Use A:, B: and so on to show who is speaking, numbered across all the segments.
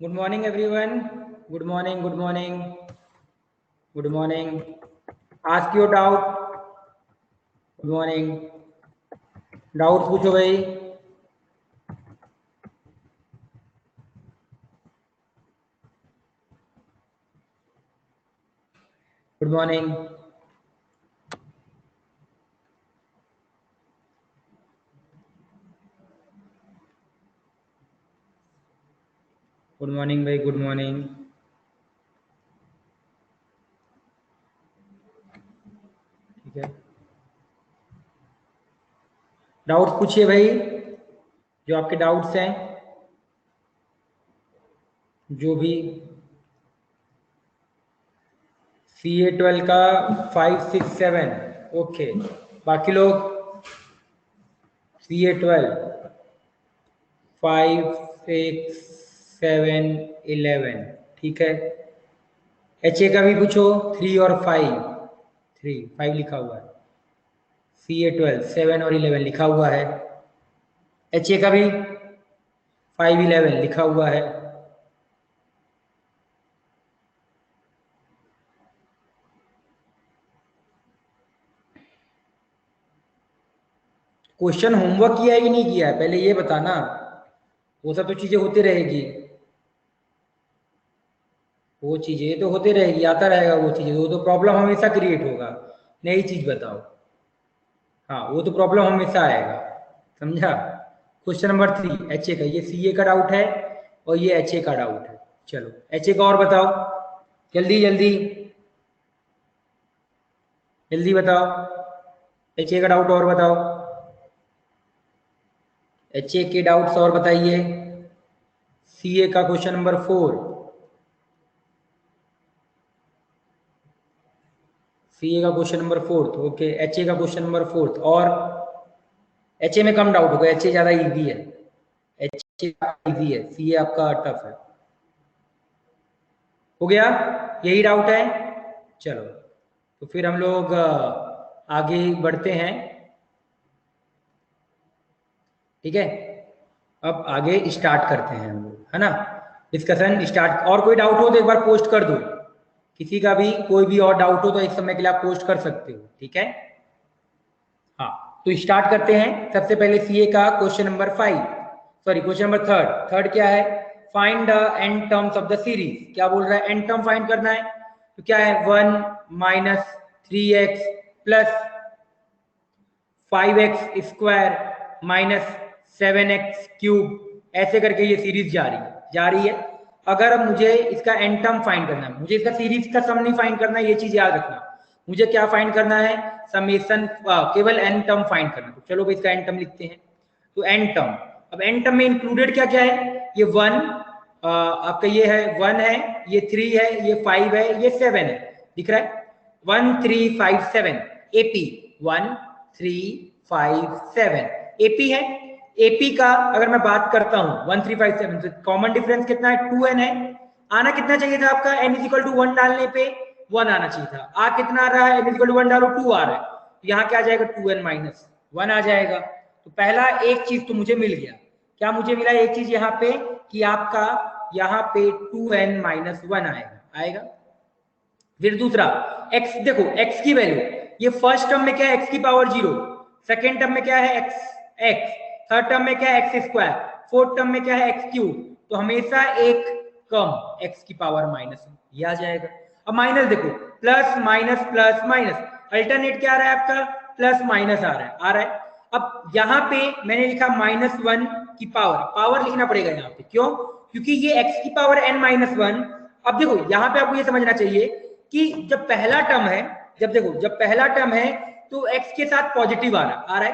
A: Good morning, everyone. Good morning. Good morning. Good morning. Ask your doubt. Good morning. Doubt पूछो भाई. Good morning. Good morning भाई. Good morning. ठीक है. Doubts पूछिए भाई, जो आपके डाउट्स हैं, जो भी CA12 का 5, 6, 7. ओके. बाकी लोग CA12 5, 6, 7, 11. ठीक है. HA का भी पूछो 3 और 5. 5 लिखा हुआ है. CA12 7 और 11 लिखा हुआ है. HA का भी 5, 11 लिखा हुआ है. क्वेश्चन होमवर्क किया है कि नहीं किया है, पहले ये बताना. वो सब तो चीजें होती रहेगी, वो चीजें तो होते रहेगी, आता रहेगा वो चीजें. वो तो प्रॉब्लम हमेशा क्रिएट होगा. नई चीज बताओ. हाँ, वो तो प्रॉब्लम हमेशा आएगा. समझा. क्वेश्चन नंबर 3 HA का. ये CA का डाउट है और ये HA का डाउट है. चलो HA का और बताओ. जल्दी जल्दी जल्दी बताओ. HA का डाउट और बताओ. HA के डाउट्स और बताइए. CA का क्वेश्चन नंबर 4. CA का क्वेश्चन नंबर 4. ओके. HA का क्वेश्चन नंबर 4. और HA में कम डाउट होगा, HA ज्यादा इजी है. HA इजी है, CA आपका टफ है. हो गया. यही डाउट है. चलो तो फिर हम लोग आगे बढ़ते हैं. ठीक है. अब आगे स्टार्ट करते हैं हम लोग, है ना. Discussion start. और कोई डाउट हो तो एक बार पोस्ट कर दो. किसी का भी कोई भी और डाउट हो तो एक समय के लिए आप पोस्ट कर सकते हो. ठीक है. हाँ, तो स्टार्ट करते हैं. सबसे पहले CA का question number 5, sorry question number 3 क्या है. Find the n terms of the series. क्या बोल रहा है, एन टर्म फाइंड करना है. तो क्या है, 1 minus 3x plus 5x square minus 7x cube, ऐसे करके ये सीरीज जा रही है. अगर मुझे इसका एन टर्म फाइंड करना है, मुझे इसका सीरीज का सम नहीं फाइंड करना है, ये चीज याद रखना. मुझे क्या फाइंड करना है, समेशन, केवल एन टर्म फाइंड करना. तो चलो भाई इसका एन टर्म लिखते हैं. तो एन टर्म, अब एन टर्म में इंक्लूडेड क्या क्या है. ये 1 आपका, ये है 1 है, ये 3 है, ये 5 है, ये 7 है. दिख रहा है 1, 3, 5, 7. AP 1, 3, 5, 7 AP है. AP का अगर मैं बात करता हूं 1, 3, 5, 7, तो कॉमन डिफरेंस कितना है, 2n है. आना कितना चाहिए था आपका, n इक्वल टू 1 डालने पे 1 आना चाहिए था. आ कितना आ रहा है, n इक्वल टू 1 डालो 2 आ रहा है. तो यहाँ क्या आ जाएगा, 2n माइनस 1 आ जाएगा. तो पहला एक चीज तो मुझे मिल गया. क्या मुझे मिला, एक चीज यहाँ पे कि आपका यहाँ पे 2n माइनस 1 आएगा. फिर दूसरा x, देखो x की वैल्यू, ये फर्स्ट टर्म में क्या है, x की पावर 0. सेकेंड टर्म में क्या है, x. थर्ड टर्म में क्या है, x स्क्वायर. फोर्थ टर्म में क्या है, x क्यूब. तो हमेशा एक कम, x की पावर माइनस, ये आ जाएगा. अब माइनस देखो, plus minus plus minus, alternate क्या आ रहा है आपका, प्लस माइनस आ रहा है. अब यहाँ पे मैंने लिखा -1 की पावर लिखना पड़ेगा यहाँ पे. क्यों, क्योंकि ये x की पावर n-1. अब देखो यहाँ पे आपको ये समझना चाहिए कि जब पहला टर्म है, जब पहला टर्म है तो x के साथ पॉजिटिव आ रहा है.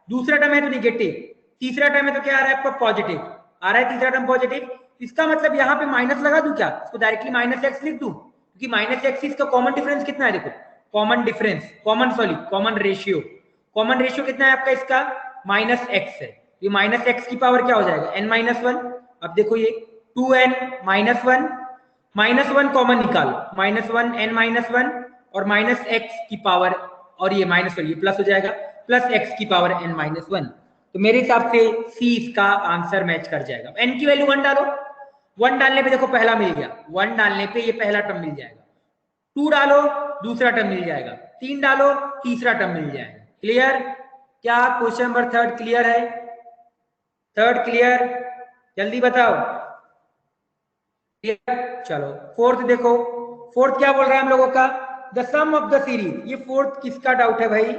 A: दूसरा टर्म है तो निगेटिव. तीसरा टर्म है तो क्या आ रहा है आपका, पॉजिटिव आ रहा है. तीसरा टर्म पॉजिटिव. इसका मतलब यहाँ पे माइनस लगा दूं क्या, इसको डायरेक्टली -x लिख दूं, क्योंकि -x इसका कॉमन डिफरेंस कितना है. देखो कॉमन डिफरेंस, कॉमन रेशियो कितना है आपका, इसका -x है. ये -x की पावर क्या हो जाएगा, n-1. अब देखो ये 2n माइनस 1 कॉमन निकालो, -1 n-1 और -x की पावर, और ये माइनस ये प्लस हो जाएगा, प्लस x की पावर n-1. तो मेरे हिसाब से C इसका आंसर मैच कर जाएगा. n की वैल्यू 1 डालो, 1 डालने पे देखो पहला मिल गया, 1 डालने पे ये पहला टर्म मिल जाएगा, 2 डालो दूसरा टर्म मिल जाएगा, 3 डालो तीसरा टर्म मिल जाएगा। क्लियर? क्या क्वेश्चन नंबर 3 क्लियर है? 3 क्लियर? जल्दी बताओ। क्लियर? चलो 4th देखो, 4th क्या बोल रहा है हम लोगों का? The sum of the series. ये 4th किसका डाउट है भाई?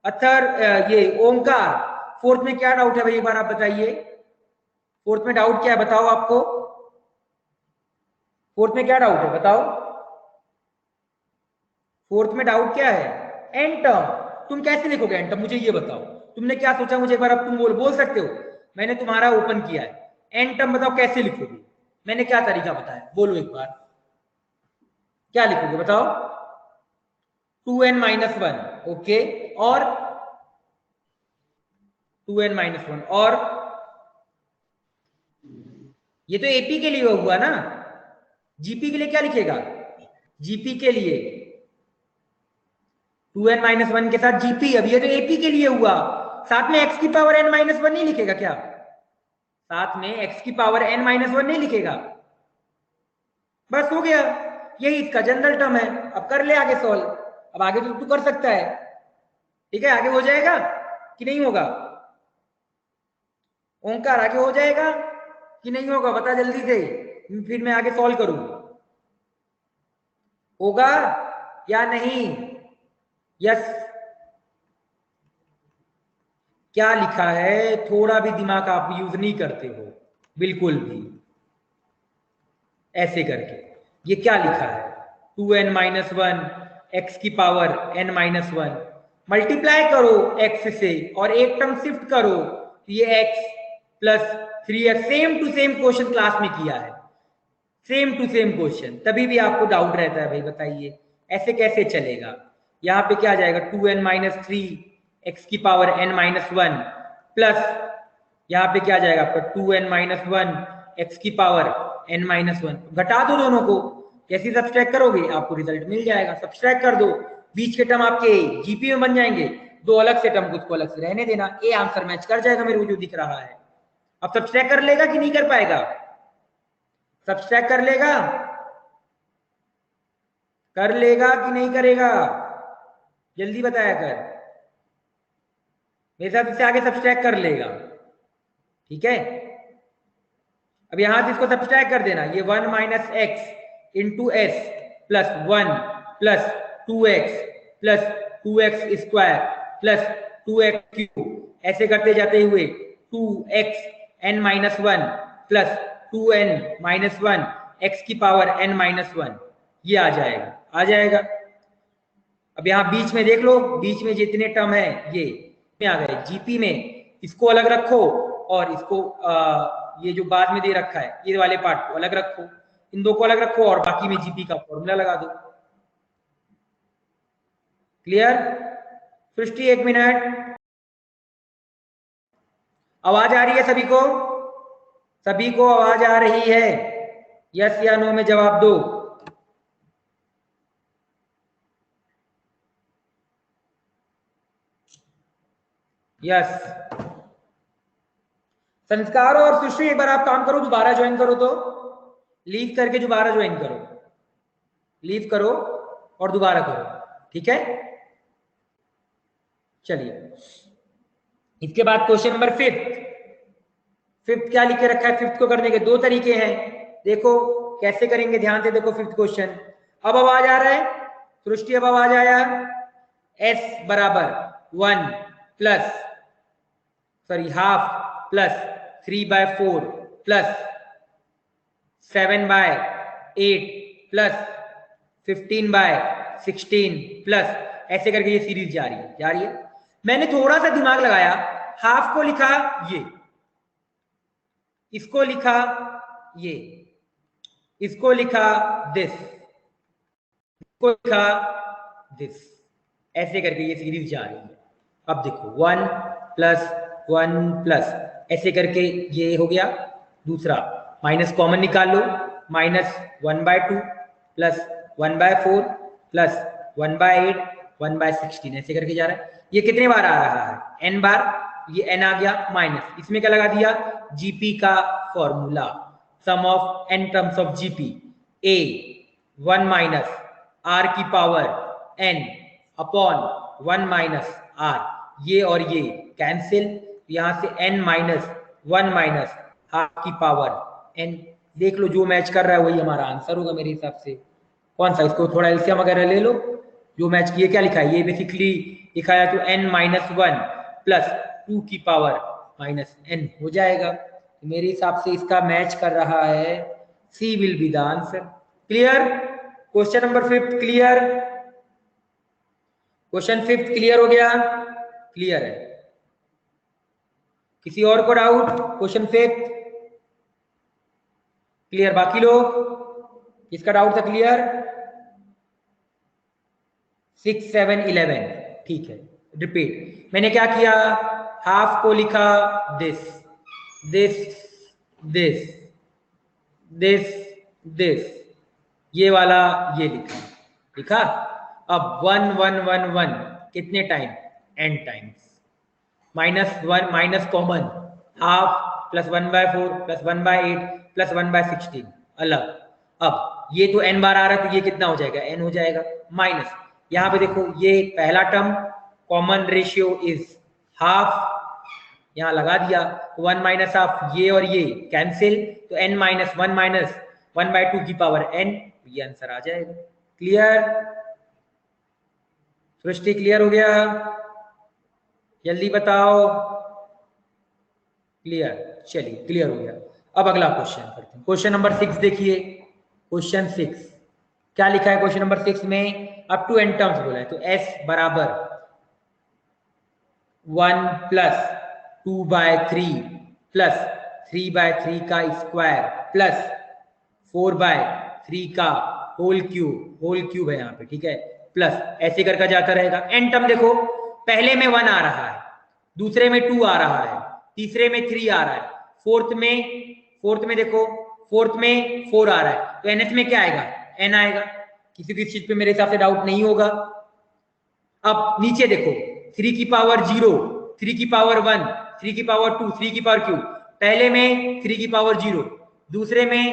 A: अथर ये ओंकार, 4th में क्या डाउट है भाई, एक बार आप बताइए। 4th में डाउट क्या है बताओ आपको? 4th में क्या डाउट है बताओ? 4th में डाउट क्या है? N term. तुम कैसे लिखोगे एन टर्म, मुझे ये बताओ। तुमने क्या सोचा मुझे एक बार अब तुम बोल सकते हो? मैंने तुम्हारा ओपन किया है, एन टर्म बताओ कैसे लिखोगे? मैंने क्या तरीका बताया, बोलो एक बार, क्या लिखोगे बताओ? 2n-1, ओके, और 2n-1, और ये तो एपी के लिए हुआ ना, जीपी के लिए क्या लिखेगा? जीपी के लिए 2n-1 के साथ जीपी, अब ये तो एपी के लिए हुआ, साथ में x की पावर n-1 नहीं लिखेगा क्या? साथ में x की पावर n-1 नहीं लिखेगा? बस हो गया, यही इसका जनरल टर्म है। अब कर ले आगे सॉल्व, अब आगे तो तू कर सकता है, ठीक है? आगे हो जाएगा कि नहीं होगा? ओंकार आगे हो जाएगा कि नहीं होगा, बता जल्दी से, फिर मैं आगे सॉल्व करूं। होगा या नहीं? यस। क्या लिखा है? थोड़ा भी दिमाग आप यूज नहीं करते हो बिल्कुल भी, ऐसे करके। ये क्या लिखा है? 2n-1 x की पावर n-1, मल्टीप्लाई करो x से और एक टर्म शिफ्ट करो, ये x plus 3x, same to same question class में किया है, सेम टू सेम क्वेश्चन, तभी भी आपको डाउट रहता है भाई, बताइए ऐसे कैसे चलेगा? यहाँ पे क्या आ जाएगा? 2n-3 x की पावर n-1 प्लस यहाँ पे क्या आ जाएगा आपका? 2n-1 x की पावर n-1, घटा दो दोनों को, जैसे सब्सट्रैक्ट करोगे आपको रिजल्ट मिल जाएगा। सब्सट्रैक्ट कर दो, बीच के टर्म आपके जीपी में बन जाएंगे, दो अलग से टर्म को अलग से रहने देना, ए आंसर मैच कर जाएगा मेरे को जो दिख रहा है। अब सब्सट्रैक्ट कर लेगा कि नहीं कर पाएगा? सब्सट्रैक्ट कर लेगा? कर लेगा कि नहीं करेगा? जल्दी बताया कर, मेरे साथ इससे आगे सब्सट्रैक्ट कर लेगा, ठीक है? अब यहां से इसको सब्सट्रैक्ट कर देना, ये 1 minus x into S plus 1 plus 2x plus 2x square plus 2x cube, ऐसे करते जाते हुए 2x(n-1) प्लस 2n-1 x की पावर n-1, ये आ जाएगा, आ जाएगा। अब यहाँ बीच में देख लो, बीच में जितने टर्म है ये आ गए जीपी में, इसको अलग रखो और इसको ये जो बाद में दे रखा है ये वाले पार्ट को अलग रखो, इन दो को अलग रखो और बाकी में जीपी का फॉर्मूला लगा दो। क्लियर? सृष्टि 1 मिनट, आवाज आ रही है सभी को? सभी को आवाज आ रही है? यस या नो में जवाब दो। यस। संस्कार और सृष्टि एक बार आप काम करो, दोबारा ज्वाइन करो, तो लीव करके दोबारा ज्वाइन करो, लीव करो और दोबारा करो, ठीक है? चलिए, इसके बाद क्वेश्चन नंबर 5th क्या लिखे रखा है? 5th को करने के दो तरीके हैं, देखो कैसे करेंगे, ध्यान से देखो 5th क्वेश्चन। अब आवाज आ रहा है सृष्टि? अब आवाज आया? s बराबर 1 plus sorry half plus 3/4 plus 7/8 plus 15/16 plus, ऐसे करके ये सीरीज जा रही है। मैंने थोड़ा सा दिमाग लगाया, हाफ को लिखा ये, इसको लिखा ये, इसको लिखा दिस, इसको लिखा दिस, ऐसे करके ये सीरीज जा रही है। अब देखो 1 प्लस 1 प्लस, ऐसे करके ये हो गया। दूसरा माइनस कॉमन निकाल लो, माइनस 1/2 प्लस 1/4 प्लस 1/8 1/16, ऐसे करके जा रहा है। ये कितने बार आ रहा है? n बार, ये n आ गया माइनस, इसमें क्या लगा दिया? जीपी का formula. Sum of n terms of GP a 1 minus r की power n upon 1 minus r, ये और ये कैंसिल, यहां से n माइनस 1 माइनस r की पावर n, देख लो जो मैच कर रहा है वही हमारा आंसर होगा मेरे हिसाब से। कौन सा, इसको थोड़ा एलसीएम वगैरह ले लो, जो मैच किए क्या लिखा है, ये बेसिकली लिखा है तो n माइनस 1 प्लस 2 की पावर माइनस n हो जाएगा। तो मेरे हिसाब से इसका मैच कर रहा है, C will be the answer. Clear? Question number 5 clear? Question 5 clear हो गया? क्लियर है? किसी और को डाउट? Question 5 clear? बाकी लोग किसका डाउट था क्लियर? 6, 7, 11 ठीक है। रिपीट, मैंने क्या किया, हाफ को लिखा this this this this this, ये वाला ये लिखा लिखा। अब 1 1 1 1 कितने time, n times, minus 1 minus common, half plus 1/4 plus 1/8 plus 1/16 अलग। अब ये तो n बार आ रहा है तो ये कितना हो जाएगा, n हो जाएगा, माइनस यहाँ पे देखो ये पहला term common ratio is half, यहाँ लगा दिया 1 माइनस हाफ, ये और ये कैंसिल, तो n माइनस 1 माइनस 1/2 की पावर n, ये आंसर आ जाएगा। क्लियर? सृष्टि क्लियर हो गया? जल्दी बताओ। क्लियर? चलिए क्लियर हो गया। अब अगला क्वेश्चन करते हैं, क्वेश्चन नंबर 6 देखिए। क्वेश्चन 6 क्या लिखा है, क्वेश्चन नंबर 6 में अप टू n टर्म्स बोला है, तो s बराबर 1 प्लस 2/3 प्लस 3/3 का स्क्वायर प्लस 4/3 का होल क्यूब है यहाँ पे, ठीक है, प्लस ऐसे करके जाता रहेगा। n टर्म देखो, पहले में 1 आ रहा है, दूसरे में 2 आ रहा है, तीसरे में 3 आ रहा है, फोर्थ में देखो, फोर्थ में 4 आ रहा है, तो nth में क्या आएगा, n आएगा। किसी भी चीज पे मेरे हिसाब से डाउट नहीं होगा। अब नीचे देखो, 3 की पावर 0, 3 की पावर 1, 3 की पावर 2, 3 की पावर क्यूब, पहले में 3 की पावर 0, दूसरे में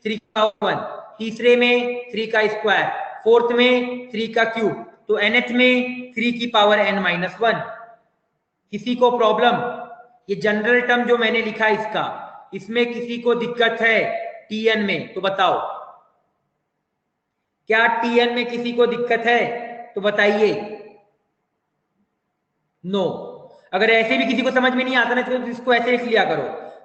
A: 3 की पावर 1, तीसरे में 3 का स्क्वायर, फोर्थ में 3 का क्यूब, तो nth में 3 की पावर n माइनस 1। किसी को प्रॉब्लम, ये जनरल टर्म जो मैंने लिखा इसका, इसमें किसी को दिक्कत है tn में तो बताओ, क्या tn में किसी को दिक्कत है तो बताइए। नो। अगर ऐसे भी किसी को समझ में नहीं आता ना तो इसको ऐसे लिख लिया करो,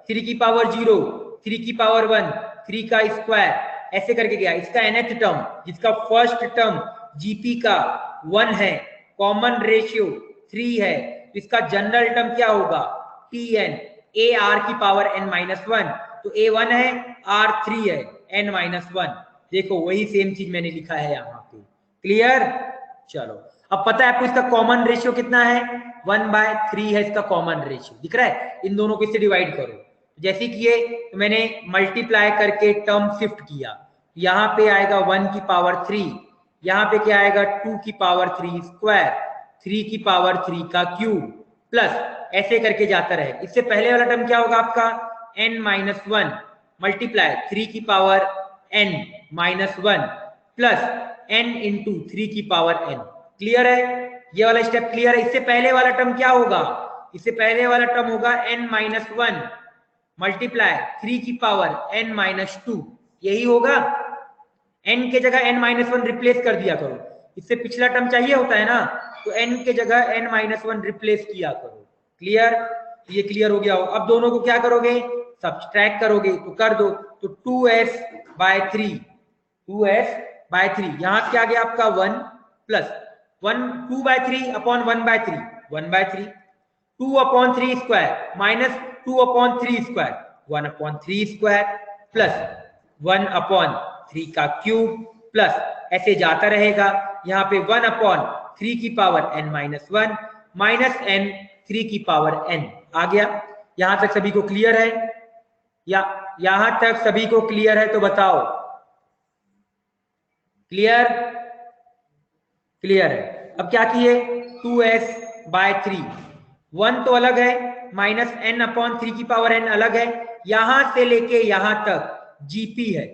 A: 3 की पावर 0, 3 की पावर 1, 3 का स्क्वायर, ऐसे करके गया। इसका nth टर्म, जिसका फर्स्ट टर्म जीपी का 1 है, कॉमन रेशियो 3 है, तो इसका जनरल टर्म क्या होगा, tn, a r की पावर n माइनस 1, तो a 1 है, r 3 है, n माइनस 1। देखो वही सेम चीज मैंने लिखा है यहाँ पे। क्लियर? चलो अब पता है आपको इसका कॉमन रेशियो कितना है, 1/3 है इसका कॉमन रेशियो, दिख रहा है। इन दोनों को इससे डिवाइड करो, जैसे किए तो मैंने मल्टीप्लाई करके टर्म शिफ्ट किया, यहाँ पे आएगा 1 की पावर 3, यहाँ पे क्या आएगा 2 की पावर 3 स्क्वायर, 3 की पावर 3 का क्यूब, प्लस ऐसे करके जाता रहे। इससे पहले वाला टर्म क्या होगा आपका, n माइनस 1 मल्टीप्लाई 3 की power n minus 1 plus n into 3 की पावर n। क्लियर है? ये वाला स्टेप क्लियर है? इससे पहले वाला टर्म क्या होगा, इससे पहले वाला टर्म होगा n माइनस 1 मल्टीप्लाई 3 की पावर n माइनस 2, यही होगा। n के जगह n माइनस 1 रिप्लेस कर दिया करो, इससे पिछला टर्म चाहिए होता है ना, तो n के जगह n माइनस 1 रिप्लेस किया करो। क्लियर? ये क्लियर हो गया हो। अब दोनों को क्या करोगे, सब्सट्रैक्ट करोगे, तो कर दो, तो 2s/3, 2s/3, यहाँ क्या गया आपका 1 plus 2/3 upon 1/3, 1/3, 2/3 square minus 2/3 square, 1/3 square, plus 1/3 का क्यूब, प्लस ऐसे जाता रहेगा। यहाँ पे 1/3 की power n minus 1 minus n 3 की पावर n आ गया। यहां तक सभी को क्लियर है? या यहां तक सभी को क्लियर है तो बताओ। क्लियर? क्लियर है। अब क्या किए, 2s/3, 1 तो अलग है, माइनस n/3 की पावर n अलग है, यहां से लेके यहां तक जीपी है,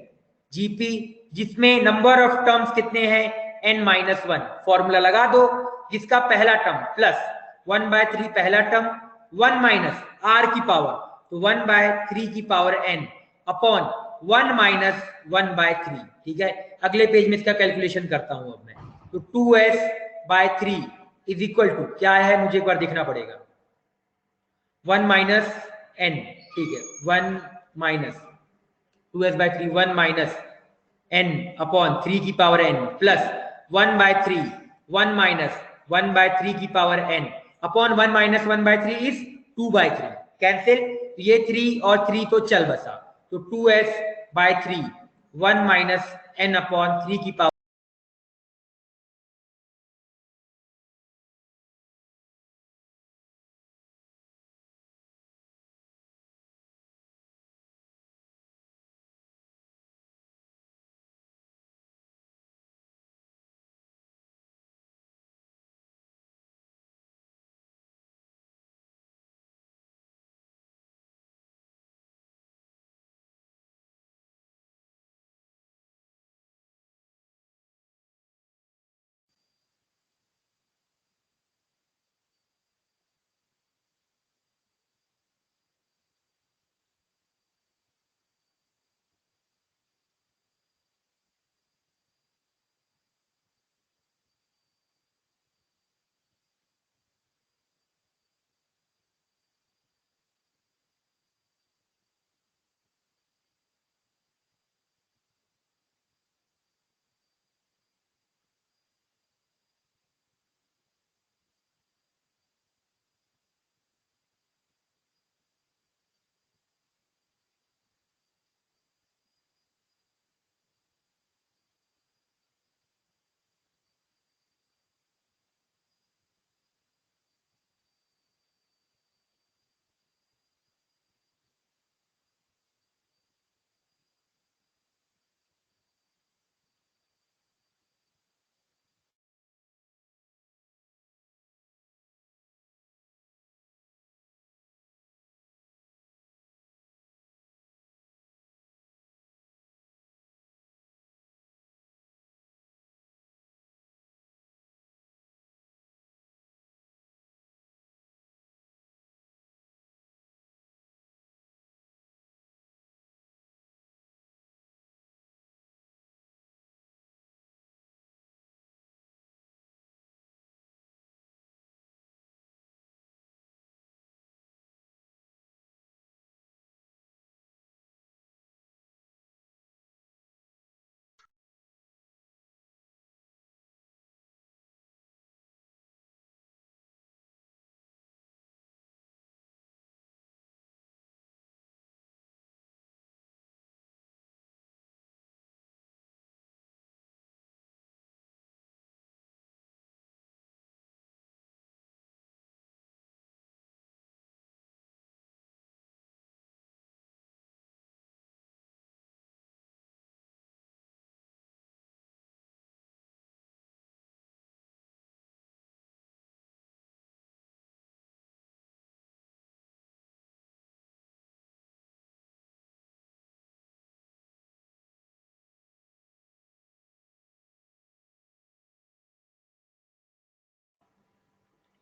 A: जीपी जिसमें नंबर ऑफ टर्म्स कितने हैं n-1, फॉर्मूला लगा दो, जिसका पहला टर्म प्लस 1/3 पहला टर्म 1 माइनस r की पावर, तो 1/3 की पावर n अपॉन 1 माइनस 1/3, ठीक है। अगले पेज में इसका कैलकुलेशन करता हूं अब मैं, तो 2s/3 इज इक्वल टू क्या है, मुझे एक बार देखना पड़ेगा, 1 माइनस n, ठीक है, 1 minus 2s/3 1 minus n upon 3 की पावर n प्लस 1/3 1 माइनस 1/3 की power n upon 1 minus 1/3 is 2/3, cancel, ये 3 और 3 तो चल बसा, तो 2s/3 1 माइनस n अपॉन 3 की पावर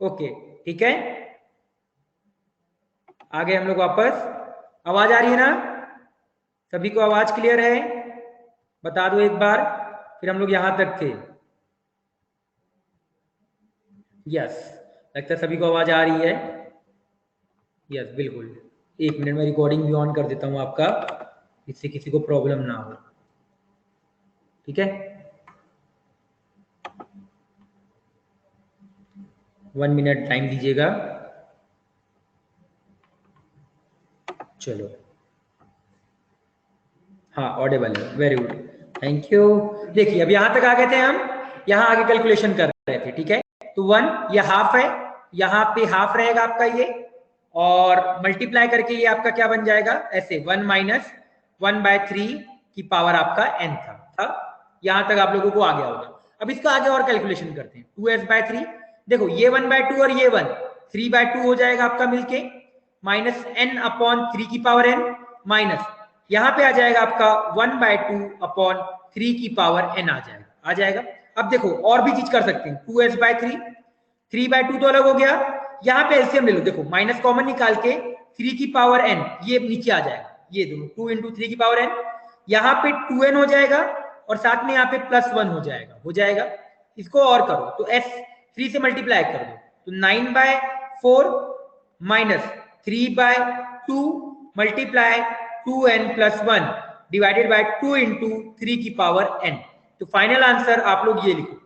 A: ओके, ठीक है। आगे हम लोग वापस, आवाज आ रही है ना, सभी को आवाज क्लियर है, बता दो एक बार, फिर हम लोग यहां तक थे। यस, लगता है सभी को आवाज आ रही है। यस बिल्कुल, एक मिनट में रिकॉर्डिंग भी ऑन कर देता हूं आपका, इससे किसी को प्रॉब्लम ना हो, ठीक है। 1 मिनट टाइम दीजिएगा। चलो, हाँ ऑडिबल है, वेरी गुड, थैंक यू। देखिए अब यहां तक आ गए थे हम, यहां आगे कैलकुलेशन कर रहे थे, ठीक है। तो 1 ये हाफ है, यहाँ पे हाफ रहेगा आपका ये, और मल्टीप्लाई करके ये आपका क्या बन जाएगा, ऐसे 1 माइनस 1/3 की पावर आपका n था। यहां तक आप लोगों को आ गया होगा। अब इसका आगे और कैलकुलेशन करते हैं, 2s/3, देखो ये 1/2 और ये 1 3/2 हो जाएगा आपका मिलके, माइनस n अपॉन 3 की पावर n माइनस यहाँ पे आ जाएगा आपका 1/2/3 की पावर n आ जाएगा। अब देखो और भी चीज कर सकते हैं, 2s/3, 3/2 तो अलग हो गया। यहाँ पे एलसीएम ले लो, देखो माइनस कॉमन निकाल के 3 की पावर n ये नीचे आ जाएगा, ये दोनों 2 × 3 की पावर n, यहाँ पे 2n हो जाएगा और साथ में यहाँ पे +1 हो जाएगा। इसको और करो तो s 3 से मल्टीप्लाई कर दो तो 9/4 minus 3/2 multiply 2n + 1 divided by 2 × 3 की पावर n। तो फाइनल आंसर आप लोग ये लिखो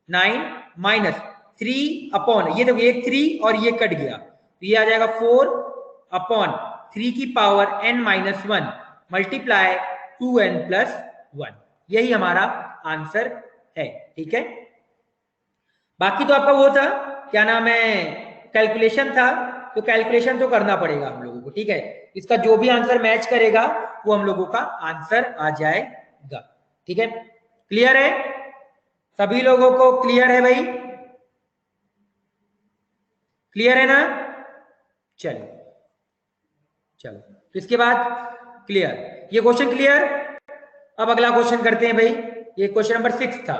A: 9 माइनस 3 ये देखो ये 3 और ये कट गया तो ये आ जाएगा 4/3 की पावर n - 1 मल्टीप्लाई 2n + 1। यही हमारा आंसर है। ठीक है, बाकी तो आपका वो था क्या नाम है, कैलकुलेशन था, तो कैलकुलेशन तो करना पड़ेगा हम लोगों को। ठीक है, इसका जो भी आंसर मैच करेगा वो हम लोगों का आंसर आ जाएगा। ठीक है, क्लियर है सभी लोगों को? क्लियर है भाई, क्लियर है ना? चलो चलो, तो इसके बाद क्लियर, ये क्वेश्चन क्लियर। अब अगला क्वेश्चन करते हैं भाई, ये क्वेश्चन नंबर 6 था।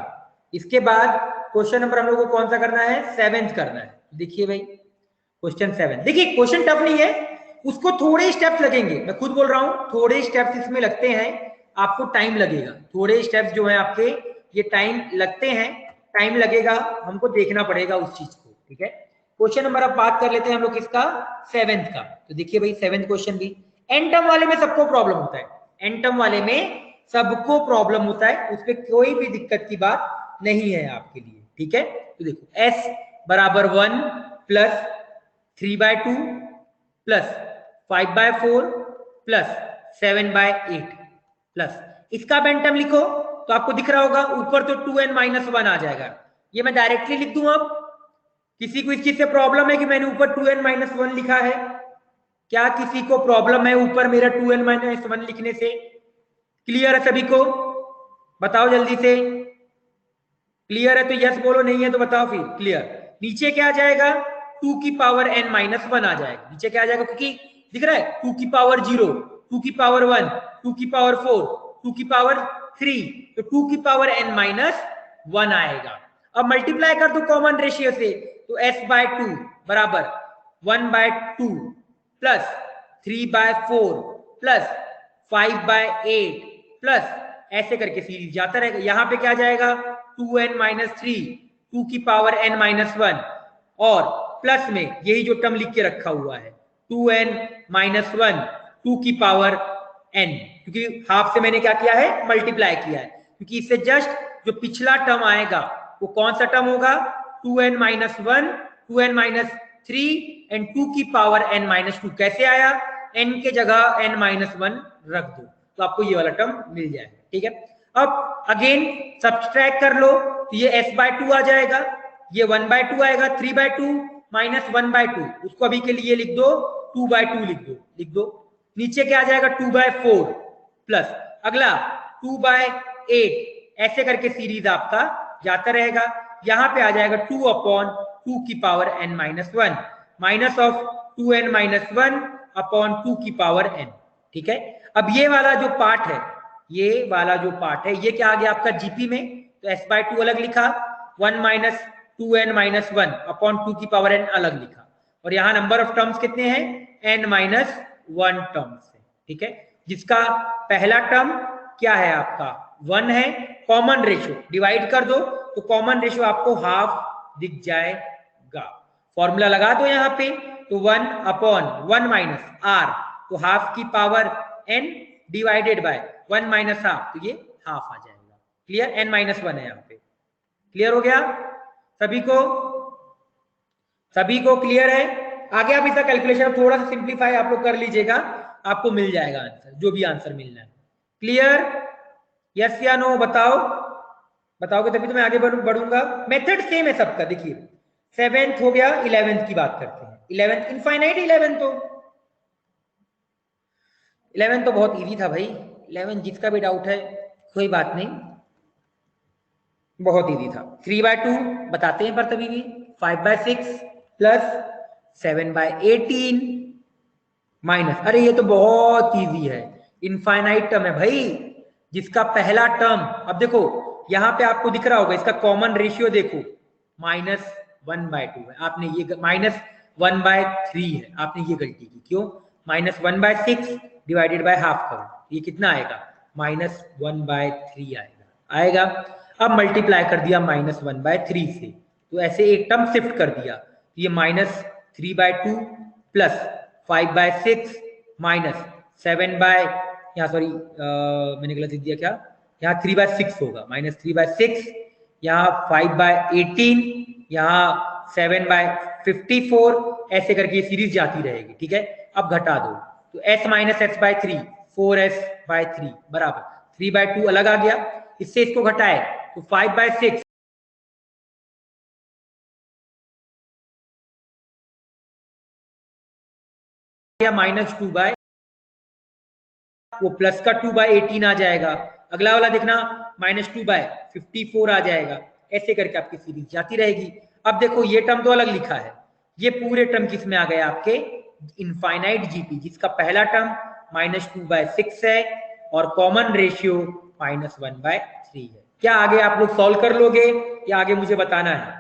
A: इसके बाद क्वेश्चन नंबर हम लोग को कौन सा करना है, 7th करना है। देखिए भाई क्वेश्चन 7, देखिए क्वेश्चन टफ नहीं है, उसको थोड़े स्टेप्स लगेंगे, मैं खुद बोल रहा हूं थोड़े स्टेप्स इसमें लगते हैं, आपको टाइम लगेगा, थोड़े स्टेप्स जो है आपके ये टाइम लगते हैं, टाइम लगेगा, हमको देखना पड़ेगा उस चीज को। ठीक है, क्वेश्चन नंबर अब बात कर लेते हैं हम लोग किसका, 7th का। तो देखिए भाई 7th क्वेश्चन भी एन टर्म वाले में सबको प्रॉब्लम होता है, एन टर्म वाले में सबको प्रॉब्लम होता है, उसमें कोई भी दिक्कत की बात नहीं है आपके लिए। ठीक है, तो देखो s बराबर 1 प्लस 3/2 प्लस 5/4 प्लस 7/8 प्लस इसका बेंटम लिखो तो आपको दिख रहा होगा ऊपर तो 2n - 1 आ जाएगा, ये मैं डायरेक्टली लिख दूं। अब किसी को इस चीज से प्रॉब्लम है कि मैंने ऊपर 2n - 1 लिखा है? क्या किसी को प्रॉब्लम है ऊपर मेरा 2n - 1 लिखने से? क्लियर है सभी को? बताओ जल्दी से, क्लियर है तो यस बोलो, नहीं है तो बताओ फिर क्लियर। नीचे क्या आ जाएगा, 2 की पावर n - 1 आ जाएगा, नीचे क्या आ जाएगा, क्योंकि दिख रहा है 2 की पावर 0, 2 की पावर 1, 2 की पावर 4, 2 की पावर 3, तो 2 की पावर n - 1 आएगा। अब मल्टीप्लाई कर दो कॉमन रेशियो से, तो s/2 बराबर 1/2 प्लस 3/4 प्लस 5/8 प्लस ऐसे करके सीरीज जाता रहेगा। यहाँ पे क्या जाएगा 2n - 3, 2 की पावर n - 1 और प्लस में यही जो टर्म लिख के रखा हुआ है 2n - 1, 2 की पावर n, क्योंकि हाफ से मैंने क्या किया है, मल्टीप्लाई किया है, क्योंकि इससे जस्ट जो पिछला टर्म आएगा वो कौन सा टर्म होगा, 2n - 1, 2n - 3 एंड 2 की पावर n - 2। कैसे आया, n के जगह n - 1 रख दो तो आपको ये वाला टर्म मिल जाएगा। ठीक है, अब अगेन सब्सट्रैक्ट कर लो तो ये s/2 आ जाएगा, ये 1/2 आएगा, 3/2 माइनस 1/2, उसको अभी के लिए लिख दो 2/2 लिख दो। नीचे क्या आ जाएगा 2/4 प्लस अगला 2/8, ऐसे करके सीरीज आपका जाता रहेगा। यहां पे आ जाएगा 2/2 की power n - 1 minus of 2n - 1/2 की पावर n। ठीक है, अब ये वाला जो पार्ट है, ये वाला जो पार्ट है, ये क्या आ गया आपका जीपी में, तो s/2 अलग लिखा, 1 माइनस 2n - 1/2 की पावर n अलग लिखा, और यहाँ नंबर ऑफ टर्म्स कितने हैं, n - 1 टर्म्स है। ठीक है, जिसका पहला टर्म क्या है आपका 1 है, कॉमन रेशियो डिवाइड कर दो तो कॉमन रेशियो आपको हाफ दिख जाएगा। फॉर्मूला लगा दो यहाँ पे, तो 1/1 माइनस r, तो हाफ की power n divided by 1 minus half, तो ये हाफ आ जाएगा। क्लियर, n - 1 है यहाँ पे। क्लियर हो गया सभी को? सभी को क्लियर है? आगे आप इसका कैलकुलेशन थोड़ा सा सिंप्लीफाई आप लोग कर लीजिएगा, आपको मिल जाएगा आंसर, जो भी आंसर मिलना है। क्लियर, यस या नो बताओ, बताओगे तभी तो मैं आगे बढ़ूंगा। मेथड सेम है सबका। देखिए 7th हो गया, 11th की बात करते हैं। 11th इनफाइनाइट, 11th तो बहुत इजी था भाई। 11 जिसका भी डाउट है कोई बात नहीं, बहुत इजी था। 3/2 बताते हैं पर तभी भी, 5/6 प्लस 7/18 माइनस, अरे ये तो बहुत इजी है, इनफाइनाइट टर्म है भाई, जिसका पहला टर्म, अब देखो यहां पे आपको दिख रहा होगा इसका कॉमन रेशियो देखो -1/2 है, आपने ये -1/3 है, आपने ये गलती की। क्यों? -1/6 डिवाइडेड बाय हाफ करो, ये कितना आएगा? -1/3 आएगा। अब मल्टीप्लाई कर दिया -1/3 से, तो ऐसे एक टर्म शिफ्ट कर दिया, तो ये -3/2 प्लस 5/6 माइनस 7 यहाँ सॉरी मैंने गलत लिख दिया, क्या यहाँ 3/6 होगा, -3/6, यहाँ 5/18, यहाँ 7/54, ऐसे करके ये सीरीज जाती रहेगी। ठीक है, अब घटा दो, तो s - s/3 4s/3 बराबर 3/2 अलग आ गया, इससे इसको घटाए तो 5/6 या -2 वो प्लस का 2/18 आ जाएगा, अगला वाला देखना -2/54 आ जाएगा, ऐसे करके आपकी सीरीज जाती रहेगी। अब देखो ये टर्म तो अलग लिखा है, ये पूरे टर्म किस में आ गए आपके? इनफाइनाइट जीपी, जिसका पहला टर्म -2/6 है और कॉमन रेशियो -1/3 है। क्या आगे आप लोग सॉल्व कर लोगे या आगे मुझे बताना है?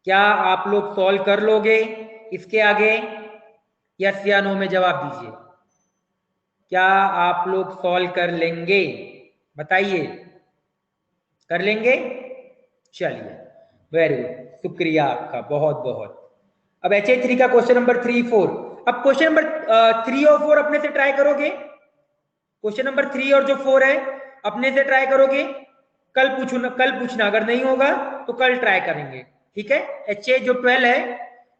A: क्या आप लोग सॉल्व कर लोगे इसके आगे? यस या नो में जवाब दीजिए। क्या आप लोग सॉल्व कर लेंगे? बताइए, कर लेंगे? चलिए, वेरी गुड, शुक्रिया आपका बहुत बहुत। अब HH3 का क्वेश्चन नंबर 3, 4। अब क्वेश्चन नंबर 3 और 4 अपने से ट्राई करोगे? क्वेश्चन नंबर 3 और जो 4 है अपने से ट्राई करोगे? कल पूछना, अगर नहीं होगा तो कल ट्राई करेंगे। ठीक है, HH जो 12 है,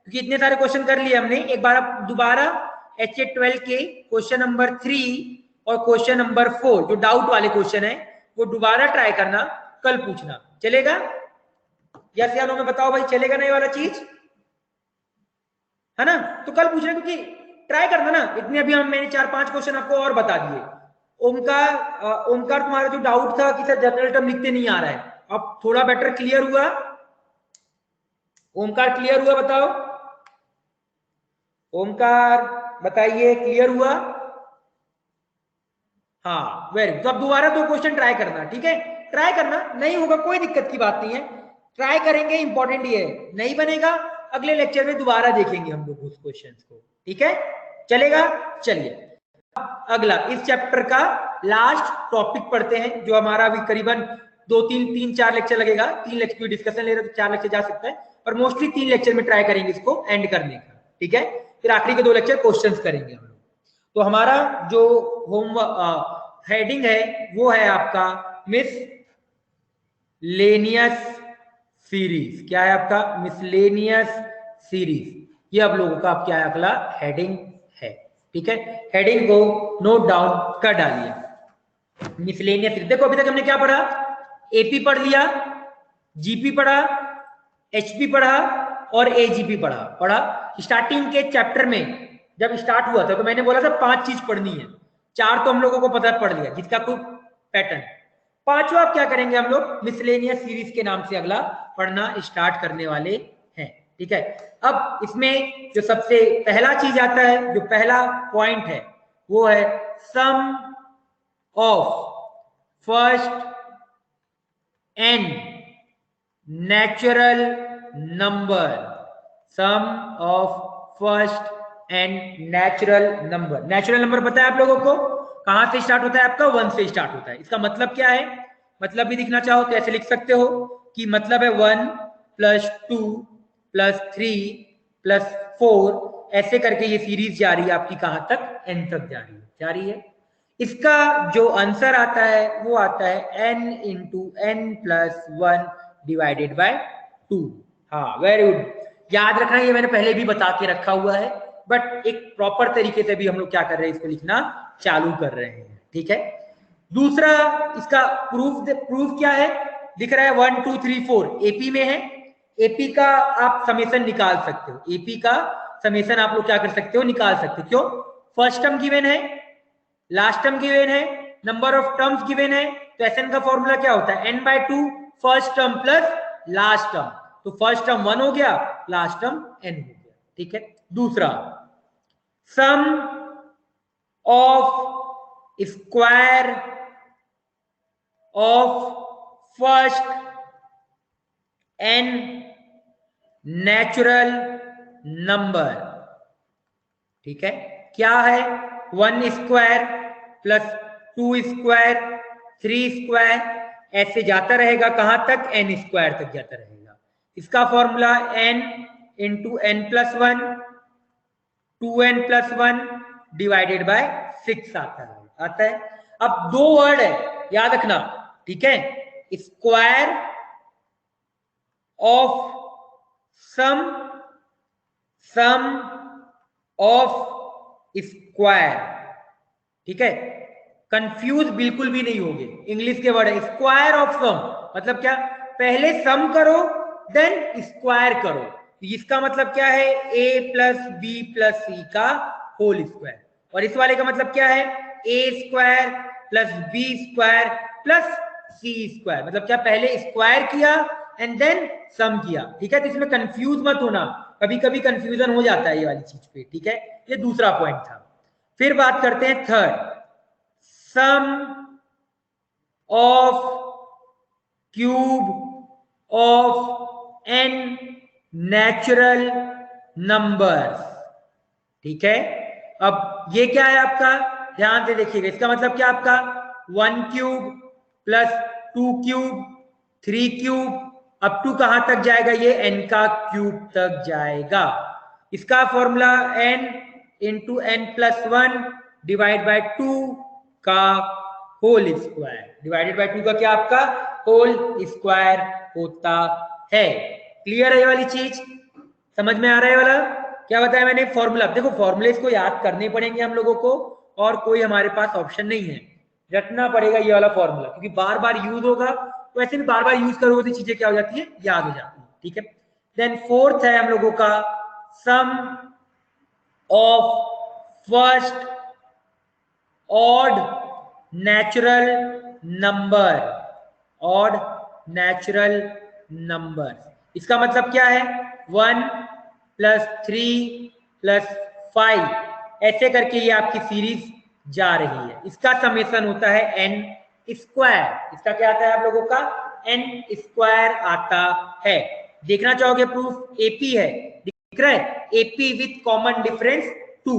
A: क्योंकि इतने सारे क्वेश्चन कर लिए हमने, एक बार अब दोबारा HH12 के क्वेश्चन नंबर 3 और क्वेश्चन नंबर 4 जो डाउट वाले क्वेश्चन है वो दोबारा ट्राई करना, कल पूछना, चलेगा? यस या नो में बताओ भाई, चलेगा ना ये वाला चीज? है ना? तो कल पूछना, क्योंकि ट्राई करना ना, इतने अभी मैंने 4-5 क्वेश्चन आपको और बता दिए। ओमकार तुम्हारा जो डाउट था कि सर जनरल टर्म लिखते नहीं आ रहा है, अब थोड़ा बेटर क्लियर हुआ? ओमकार क्लियर हुआ? बताओ ओमकार, बताइए क्लियर हुआ? हाँ वेरी, तो अब दोबारा 2 क्वेश्चन ट्राई करना। ठीक है, ट्राई करना, नहीं होगा कोई दिक्कत की बात नहीं है, ट्राई करेंगे, इंपॉर्टेंट ये है। नहीं बनेगा अगले लेक्चर में दोबारा देखेंगे हम लोग उस क्वेश्चंस को। ठीक है, चलेगा? चलिए अगला इस चैप्टर का लास्ट टॉपिक पढ़ते हैं, जो हमारा अभी करीबन 2-3-4 लेक्चर लगेगा। 3 लेक्चर की डिस्कशन ले रहे तो 4 लेक्चर जा सकता है, पर मोस्टली 3 लेक्चर में ट्राई करेंगे इसको एंड करने का। ठीक है, फिर आखिरी के 2 लेक्चर क्वेश्चंस करेंगे हम लोग। तो हमारा जो होम हेडिंग है वो है आपका मिसलेनियस सीरीज। क्या है आपका? Miscellaneous series. ये आप लोगों का क्या है अगला हेडिंग है। ठीक है, हेडिंग को नोट डाउन कर डालिए। मिसलेनियस सीरीज, देखो अभी तक हमने क्या पढ़ा? एपी पढ़ लिया, जीपी पढ़ा, एचपी पढ़ा और एजीपी पढ़ा। स्टार्टिंग के चैप्टर में जब स्टार्ट हुआ था तो मैंने बोला था 5 चीज पढ़नी है, 4 तो हम लोगों को पता पढ़ लिया, जिसका कोई पैटर्न। 5वां आप क्या करेंगे? हम लोग मिसलेनियस सीरीज के नाम से अगला पढ़ना स्टार्ट करने वाले हैं। ठीक है, अब इसमें जो सबसे पहला चीज आता है, जो पहला पॉइंट है वो है sum of first n natural number. Sum of first n natural number. Natural number पता है आप लोगों को? कहां से स्टार्ट होता है आपका? 1 से स्टार्ट होता है। इसका मतलब क्या है? मतलब भी दिखना चाहो तो ऐसे लिख सकते हो कि मतलब है 1 + 2 + 3 + 4, ऐसे करके ये सीरीज जा रही है आपकी, कहां तक? n तक जा रही है। इसका जो आंसर आता है वो आता है n × n + 1 डिवाइडेड बाय 2। हाँ वेरी गुड, याद रखना, ये मैंने पहले भी बता के रखा हुआ है, बट एक प्रॉपर तरीके से भी हम लोग क्या कर रहे हैं, इसको लिखना चालू कर रहे हैं। ठीक है, दूसरा इसका प्रूफ क्या है? दिख रहा है 1 2 3 4 एपी में है। एपी का आप समेशन निकाल सकते हो, एपी का समेशन आप लोग क्या कर सकते हो? निकाल सकते हो। क्यों? फर्स्ट टर्म गिवन है, लास्ट टर्म गिवन है, नंबर ऑफ टर्म्स गिवन है, तो एसएन का फॉर्मूला क्या होता है? n/2 first term plus last term. तो फर्स्ट टर्म 1 हो गया, लास्ट टर्म n हो गया। ठीक है, दूसरा सम of square of first n natural number। ठीक है, क्या है, 1 स्क्वायर प्लस 2 स्क्वायर 3 स्क्वायर ऐसे जाता रहेगा, कहां तक, n स्क्वायर तक जाता रहेगा। इसका formula n into n plus one 2n plus one divided by 6 आता है। अब दो वर्ड है, याद रखना, ठीक है, square of sum of square. ठीक है, कंफ्यूज बिल्कुल भी नहीं होगे, इंग्लिश के वर्ड है स्क्वायर ऑफ सम, मतलब क्या, पहले सम करो देन स्क्वायर करो। इसका मतलब क्या है, a प्लस बी प्लस सी का होल स्क्वायर, और इस वाले का मतलब क्या है, a square plus b square plus c square, मतलब क्या, पहले स्क्वायर किया एंड देन सम किया। ठीक है, तो इसमें कंफ्यूज मत होना, कभी कभी कंफ्यूजन हो जाता है ये वाली चीज पे। ठीक है, ये दूसरा पॉइंट था। फिर बात करते हैं third, sum of cube of n natural numbers. ठीक है, अब ये क्या है आपका, ध्यान से देखिएगा, इसका मतलब क्या आपका 1 cube plus 2 cube 3 cube up to कहां तक जाएगा, ये n का क्यूब तक जाएगा। इसका formula n into n plus one divide by 2 का होल स्क्वायर, डिवाइडेड बाय 2 का क्या आपका होल स्क्वायर होता है। क्लियर है ये वाली चीज, समझ में आ रहा है वाला, क्या बताया मैंने, फॉर्मूला। देखो फॉर्मूले को याद करने पड़ेंगे हम लोगों को, और कोई हमारे पास ऑप्शन नहीं है, रटना पड़ेगा ये वाला फॉर्मूला, क्योंकि बार बार यूज होगा, तो ऐसे भी बार बार यूज करोगे तो चीजें क्या हो जाती है, याद हो जाती है। ठीक है, देन फोर्थ है हम लोगों का sum of first odd natural number, odd natural number. इसका मतलब क्या है, 1 प्लस 3 प्लस 5 ऐसे करके ये आपकी सीरीज जा रही है। इसका समेशन होता है n स्क्वायर। इसका क्या आता है आप लोगों का, n स्क्वायर आता है। देखना चाहोगे प्रूफ, एपी है, दिख रहा है, एपी विथ कॉमन डिफरेंस 2।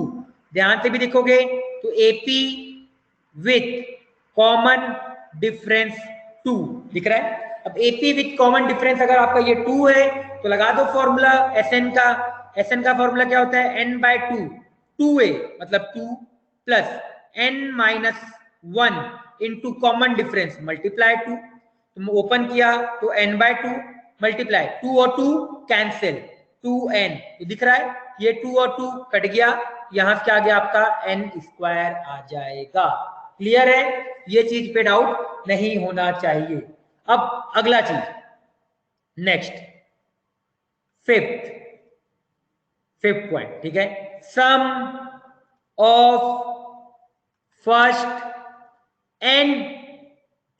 A: ध्यान से भी देखोगे तो एपी विथ कॉमन डिफरेंस 2 दिख रहा है। अब एपी विथ कॉमन डिफरेंस अगर आपका ये 2 है तो लगा दो फॉर्मूला एसएन का। एसएन का फॉर्मूला क्या होता है, n बाय 2, 2a मतलब 2 plus n minus 1 into common difference multiply 2। तुम ओपन किया तो n बाय 2 मल्टीप्लाई 2 और 2 कैंसिल 2n, तो दिख रहा है ये 2 और 2 कट गया, यहां से आ गया आपका n स्क्वायर आ जाएगा। क्लियर है, ये चीज पे डाउट नहीं होना चाहिए। अब अगला चीज, नेक्स्ट फिफ्थ पॉइंट। ठीक है, sum of first n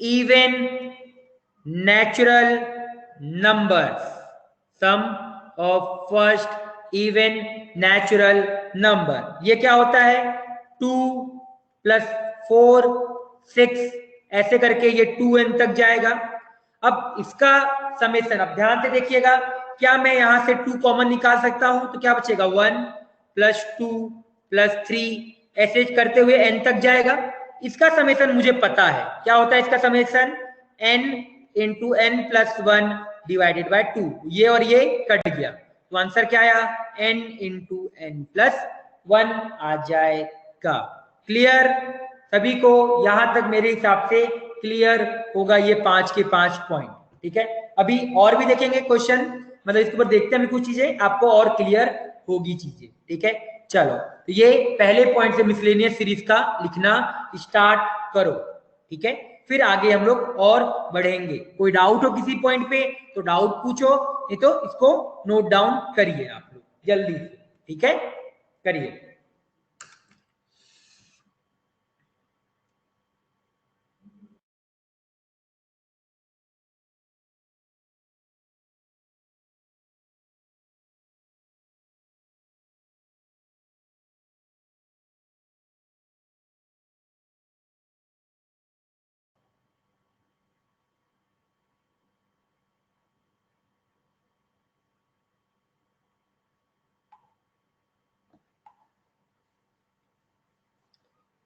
A: even natural numbers, sum of first even natural number. ये क्या होता है, 2 प्लस 4 6 ऐसे करके ये 2n तक जाएगा। अब इसका समेशन, अब ध्यान से देखिएगा, क्या मैं यहां से 2 कॉमन निकाल सकता हूं, तो क्या बचेगा 1 प्लस 2 प्लस 3 ऐसे करते हुए n तक जाएगा। इसका समेशन मुझे पता है, क्या होता है इसका summation, n into n plus one divided by 2, ये और ये कट गया, तो आंसर क्या आया, n into n plus one आ जाएगा। क्लियर, सभी को यहां तक मेरे हिसाब से क्लियर होगा ये 5 के 5 पॉइंट। ठीक है, अभी और भी देखेंगे क्वेश्चन, मतलब इसके ऊपर देखते हैं अभी कुछ चीजें, आपको और क्लियर होगी चीजें। ठीक है, चलो, तो ये पहले पॉइंट से मिसलेनियस सीरीज का लिखना स्टार्ट करो। ठीक है, फिर आगे हम लोग और बढ़ेंगे। कोई डाउट हो किसी पॉइंट पे तो डाउट पूछो, नहीं तो इसको नोट डाउन करिए आप लोग जल्दी से। ठीक है, करिए।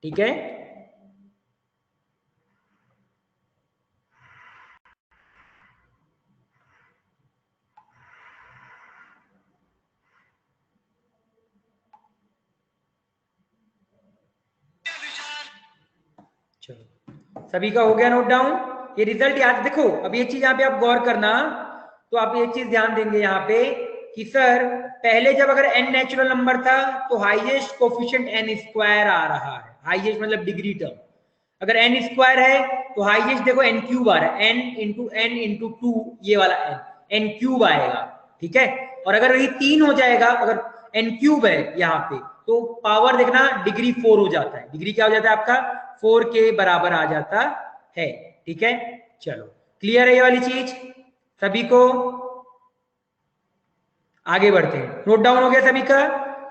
A: ठीक है। चलो सभी का हो गया नोट डाउन। ये रिजल्ट याद देखो। अब ये चीज यहाँ पे आप गौर करना, तो आप ये चीज ध्यान देंगे यहाँ पे कि सर पहले जब अगर n नेचुरल नंबर था तो हाईएस्ट कोफिशिएंट n स्क्वायर आ रहा है, हाईएस्ट मतलब डिग्री टर्म। अगर n स्क्वायर है तो हाईएस्ट देखो n क्यूब आ रहा है, n इंटू 2, ये वाला n क्यूब आएगा, ठीक है। और अगर ये 3 हो जाएगा, अगर n क्यूब है यहाँ पे, तो पावर देखना डिग्री 4 हो जाता है, डिग्री क्या हो जाता है आपका 4 के बराबर आ जाता है, ठीक है। चलो क्लियर है ये वाली चीज सभी को? आगे बढ़ते हैं। नोट डाउन हो गया सभी का?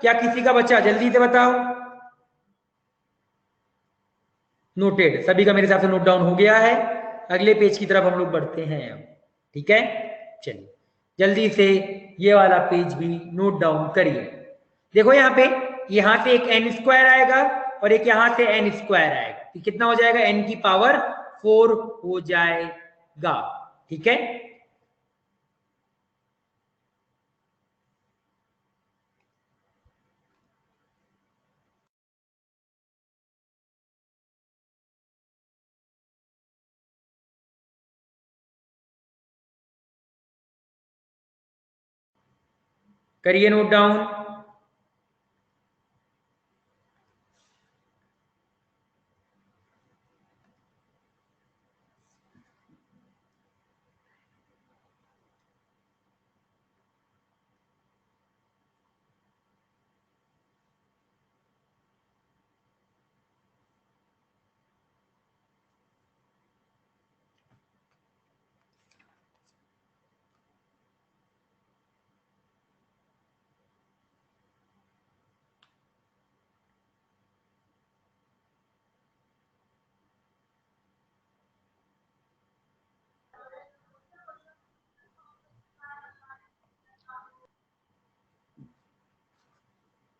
A: क्या किसी का बच्चा जल्दी से बताओ। नोटेड, सभी का मेरे हिसाब से नोट डाउन हो गया है। अगले पेज की तरफ हम लोग बढ़ते हैं अब, ठीक है। चलिए जल्दी से ये वाला पेज भी नोट डाउन करिए। देखो यहाँ पे, यहाँ से एक n स्क्वायर आएगा और एक यहाँ से n स्क्वायर आएगा, तो कितना हो जाएगा, n की पावर 4 हो जाएगा, ठीक है। करिए नोट डाउन।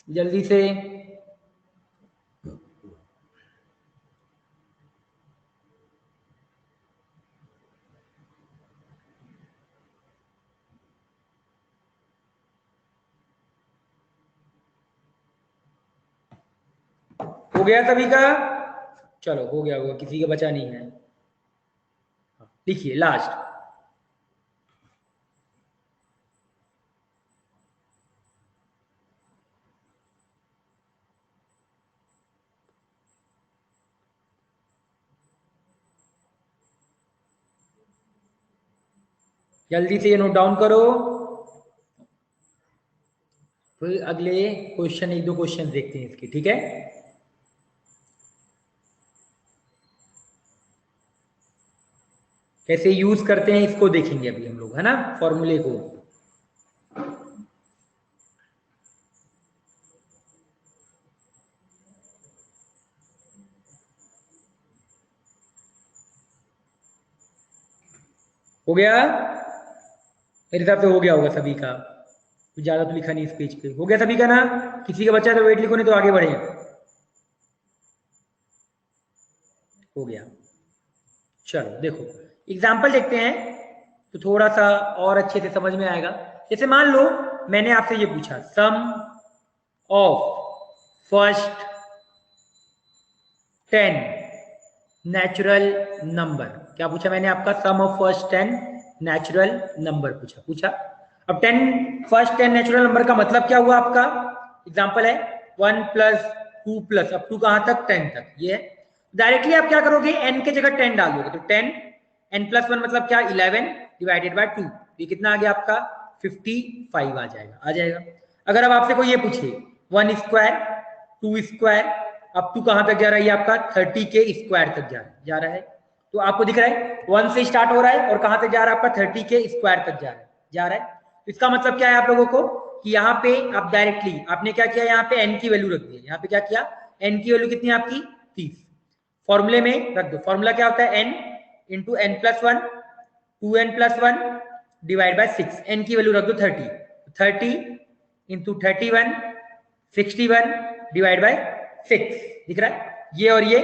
A: जल्दी से। हो गया सभी का? चलो हो गया होगा, किसी का बचा नहीं है। लिखिए लास्ट। जल्दी से ये नोट डाउन करो, फिर अगले क्वेश्चन, एक दो क्वेश्चन देखते हैं इसके, ठीक है। कैसे यूज करते हैं इसको देखेंगे अभी हम लोग, है ना, फॉर्मूले को। हो गया मेरे हिसाब से, हो गया होगा सभी का, कुछ ज्यादा तो लिखा नहीं इस पेज पे। हो गया सभी का ना? किसी का बच्चा तो वेट लिखो, नहीं तो आगे बढ़े। हो गया। चलो देखो एग्जाम्पल देखते हैं तो थोड़ा सा और अच्छे से समझ में आएगा। जैसे मान लो मैंने आपसे ये पूछा, सम ऑफ फर्स्ट 10 नेचुरल नंबर। क्या पूछा मैंने आपका? सम ऑफ फर्स्ट 10 नेचुरल नंबर पूछा। अब 10 फर्स्ट 10 नेचुरल नंबर का मतलब क्या हुआ आपका? एग्जांपल है 1 प्लस 2 प्लस, अब 2 कहां तक? 10 तक। ये डायरेक्टली आप क्या करोगे, n के जगह 10 डाल दोगे, तो 10 n प्लस 1 मतलब क्या? 11 डिवाइडेड बाय 2, ये कितना आ गया आपका? 55 आ जाएगा। अगर अब आपसे कोई ये पूछे 1 स्क्वायर 2 स्क्वायर, अब 2 कहां तक जा रहा है? आपका 30 के स्क्वायर तक जा रहा है। तो आपको दिख रहा है 1 से स्टार्ट हो रहा है और कहां तक जा रहा है आपका? 30 के स्क्वायर तक जा रहा है। तो इसका मतलब क्या है आप लोगों को कि यहाँ पे आप डायरेक्टली आपने क्या किया, यहाँ पे n की वैल्यू रख दी। यहाँ पे क्या किया, n की वैल्यू कितनी है आपकी? 30। फॉर्मूले में रख दो। फॉर्मूला क्या होता है? n into n plus 1, 2n plus 1 divide by 6। n की वैल्यू रख दो 30, 30 इंटू 31 61 डिवाइड बाय 6, दिख रहा है। ये और ये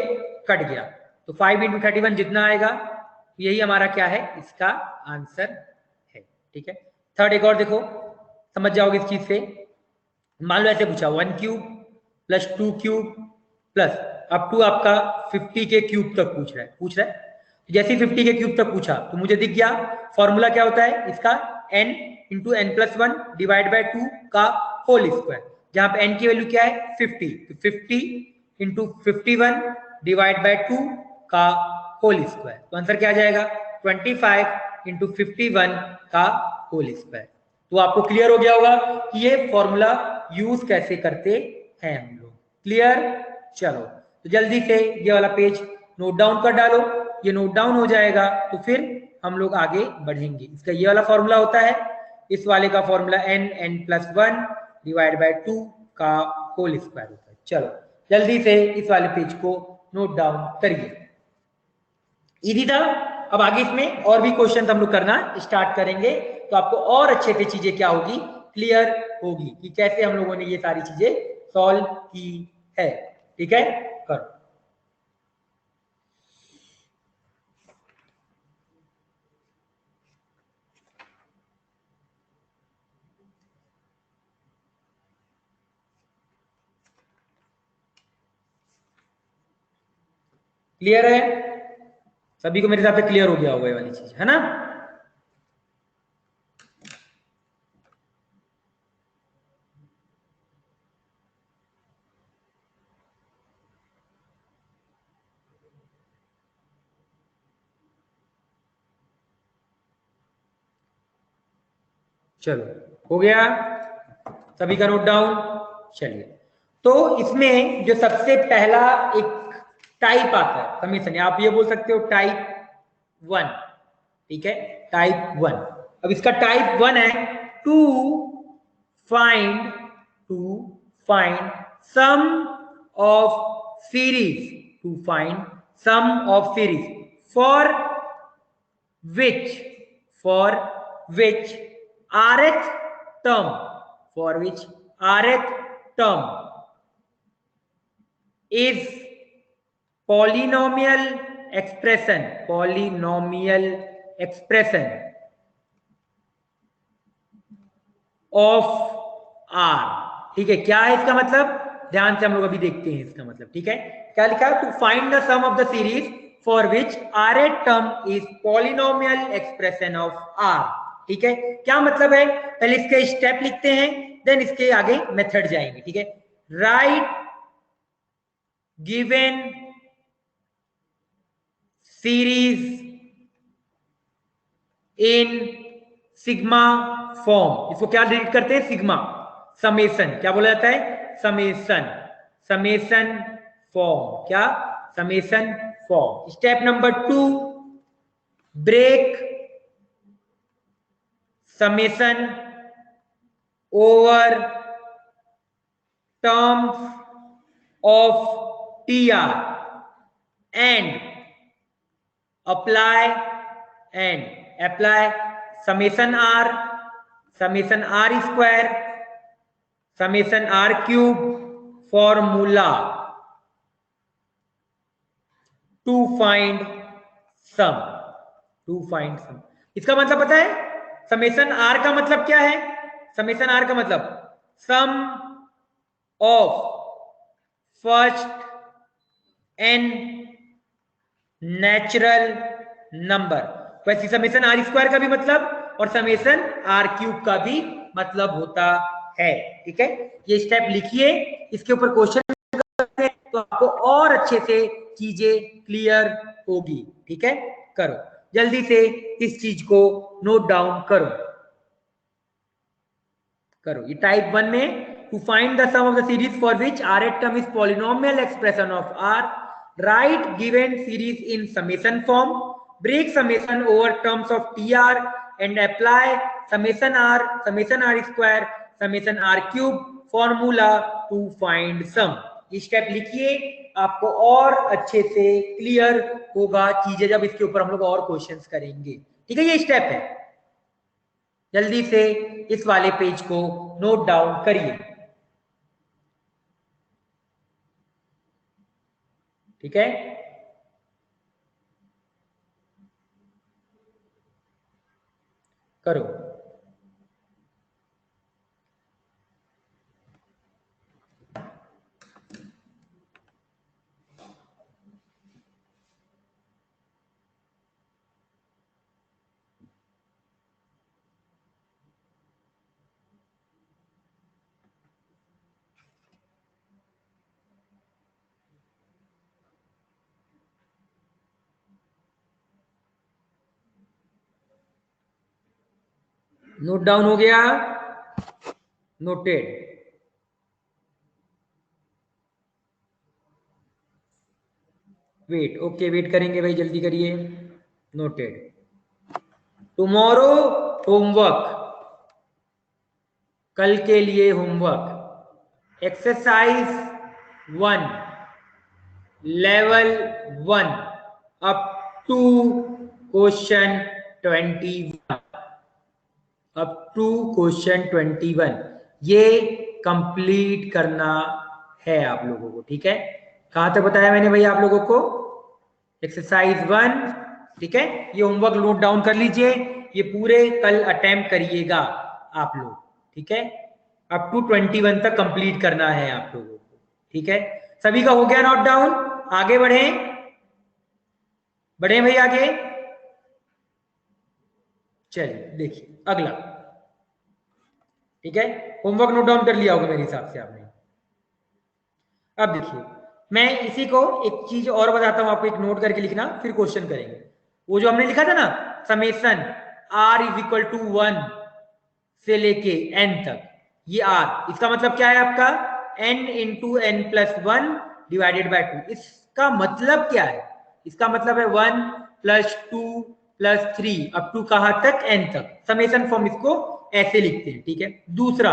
A: कट गया, तो 5 × 31 जितना आएगा यही हमारा क्या है, इसका आंसर है। ठीक है, थर्ड एक और देखो, समझ जाओगे इस चीज से। मान लो ऐसे पूछा 1 cube plus 2 cube plus up to आपका 50 के क्यूब तक पूछ रहा है। जैसे ही 50 के क्यूब तक पूछा तो मुझे दिख गया फॉर्मूला क्या होता है इसका, n × n+1 डिवाइड बाय 2 का होल स्क्वायर, जहां पे n की वैल्यू क्या है 50, तो 50 × 51 डिवाइड बाय 2 का होल स्क्वायर, तो आंसर क्या आ जाएगा 25 × 51 का होल स्क्वायर। तो आपको क्लियर हो गया होगा कि ये फॉर्मूला यूज कैसे करते हैं हम लोग। क्लियर, चलो तो जल्दी से ये वाला पेज नोट डाउन कर डालो, ये नोट डाउन हो जाएगा तो फिर हम लोग आगे बढ़ेंगे। इसका ये वाला फॉर्मूला होता है, इस वाले का फॉर्मूला n+1 डिवाइड बाय 2 का होल स्क्वायर होता है। चलो जल्दी से इस वाले पेज को नोट डाउन करिए। इजी था। अब आगे इसमें और भी क्वेश्चन हम लोग करना स्टार्ट करेंगे, तो आपको और अच्छे से चीजें क्या होगी, क्लियर होगी कि कैसे हम लोगों ने ये सारी चीजें सॉल्व की है। ठीक है, करो। क्लियर है सभी को? मेरे हिसाब से क्लियर हो गया होगा ये वाली चीज, है ना? चलो हो गया सभी का नोट डाउन। चलिए, तो इसमें जो सबसे पहला एक टाइप आता है समीशन, आप ये बोल सकते हो टाइप 1। ठीक है, टाइप 1। अब इसका टाइप 1 है to find sum of series, to find sum of series for which rth term is polynomial expression of r। ठीक है, क्या है इसका मतलब, ध्यान से हम लोग अभी देखते हैं इसका मतलब। ठीक है, क्या लिखा है, to find the sum of the series for which rth term is polynomial expression of r। ठीक है, क्या मतलब है, पहले इसके स्टेप लिखते हैं, देन इसके आगे मेथड जाएंगे। ठीक है, right given series in sigma form, इसको क्या डिलीट करते हैं, सिग्मा, समेसन, क्या बोला जाता है, समेसन फॉर्म, क्या, summation form. Step number 2, break summation over terms of TR and apply summation R square summation R cube formula to find sum. इसका मतलब पता है, समेसन R का मतलब क्या है, समेसन R का मतलब sum of first n natural number. वैसे समेसन R स्क्वायर का भी मतलब और समेसन R क्यूब का भी मतलब होता है। ठीक है, ये स्टेप लिखिए, इसके ऊपर क्वेश्चन करते हैं तो आपको और अच्छे से चीजें क्लियर होगी। ठीक है, करो जल्दी से इस चीज को नोट डाउन करो। ये टाइप 1 में to find the sum of the series for which rth term is polynomial expression of r, right given series in summation form, break summation over terms of TR and apply summation R square summation R cube formula to find sum। ये step लिखिए, आपको और अच्छे से clear होगा चीजें जब इसके ऊपर हम लोग और क्वेश्चंस करेंगे। ठीक है, ये स्टेप है, जल्दी से इस वाले पेज को नोट डाउन करिए। ठीक है, करो। नोट डाउन हो गया, नोटेड। वेट, ओके, वेट करेंगे भाई, जल्दी करिए। नोटेड। टुमारो होमवर्क, कल के लिए homework, exercise 1, level 1 up to question 21, up to question 21 ये कंप्लीट करना है आप लोगों को। ठीक है, कहां तक बताया मैंने भाई आप लोगों को? एक्सरसाइज 1। ठीक है, ये होमवर्क नोट डाउन कर लीजिए, ये पूरे कल अटेम्प्ट करिएगा आप लोग। ठीक है, अप टू 21 तक कंप्लीट करना है आप लोगों को। ठीक है, सभी का हो गया नोट डाउन? आगे बढ़े, बढ़े भाई आगे। चलिए देखिए अगला। ठीक है, होमवर्क नोट डाउन कर लिया होगा मेरे हिसाब से आपने। अब देखिए, मैं इसी को एक चीज और बताता हूं आपको, एक नोट करके लिखना, फिर क्वेश्चन करेंगे। वो जो हमने लिखा था ना, summation r is equal to 1 से लेके n तक, ये r, इसका मतलब क्या है आपका? n into n plus 1 divided by 2। इसका मतलब क्या है? इसका मतलब है 1 प्लस 2 प्लस 3 अप टू कहां तक? n तक। समेसन फॉर्म इसको ऐसे लिखते हैं। ठीक है, दूसरा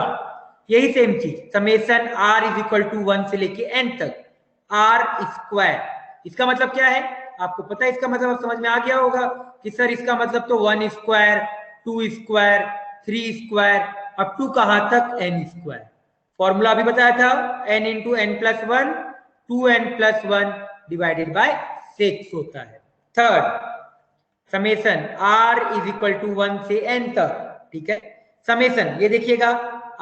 A: यही सेम चीज, summation r is equal to 1 से लेके n तक r स्क्वायर। इसका मतलब क्या है आपको पता है? इसका मतलब समझ में आ गया होगा कि सर इसका मतलब तो 1 square, 2 square, 3 square up to कहां तक? n square. फॉर्मूला अभी बताया था, n into n plus 1, 2n plus 1 divided by 6 होता है। Third, summation r is equal to 1 से n तक। ठीक है, समेसन ये देखिएगा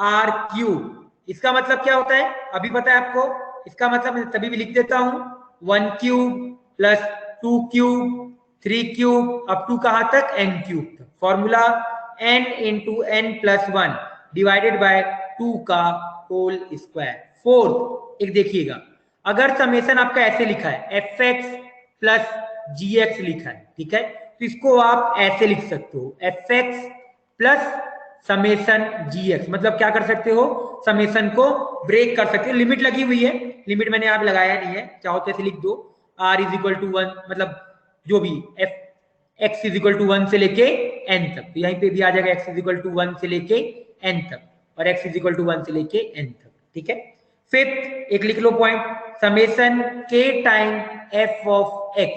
A: r क्यूब, इसका मतलब क्या होता है अभी पता है आपको? इसका मतलब मैं तभी भी लिख देता हूं, 1 cube plus 2 cube, 3 cube up to कहां तक? n क्यूब तक। Formula n into n plus 1 divided by 2 का होल स्क्वायर। फोर्थ, एक देखिएगा, अगर समेसन आपका ऐसे लिखा है fx प्लस gx लिखा है, ठीक है, तो इसको आप ऐसे लिख सकते हो, fx प्लस समेसन gx। मतलब क्या कर सकते हो? समेसन को ब्रेक कर सकते हो। लिमिट लगी हुई है, लिमिट मैंने आप लगाया नहीं है, चाहो तो ऐसे लिख दो, r इज इक्वल टू 1, मतलब जो भी x इज इक्वल टू 1 से लेके n तक, तो यहीं पे भी आ जाएगा x इज इक्वल टू 1 से लेके n तक, और x इज इक्वल टू 1 से लेके n तक। ठीक है, फिफ्थ एक लिख लो point, summation k time f of x,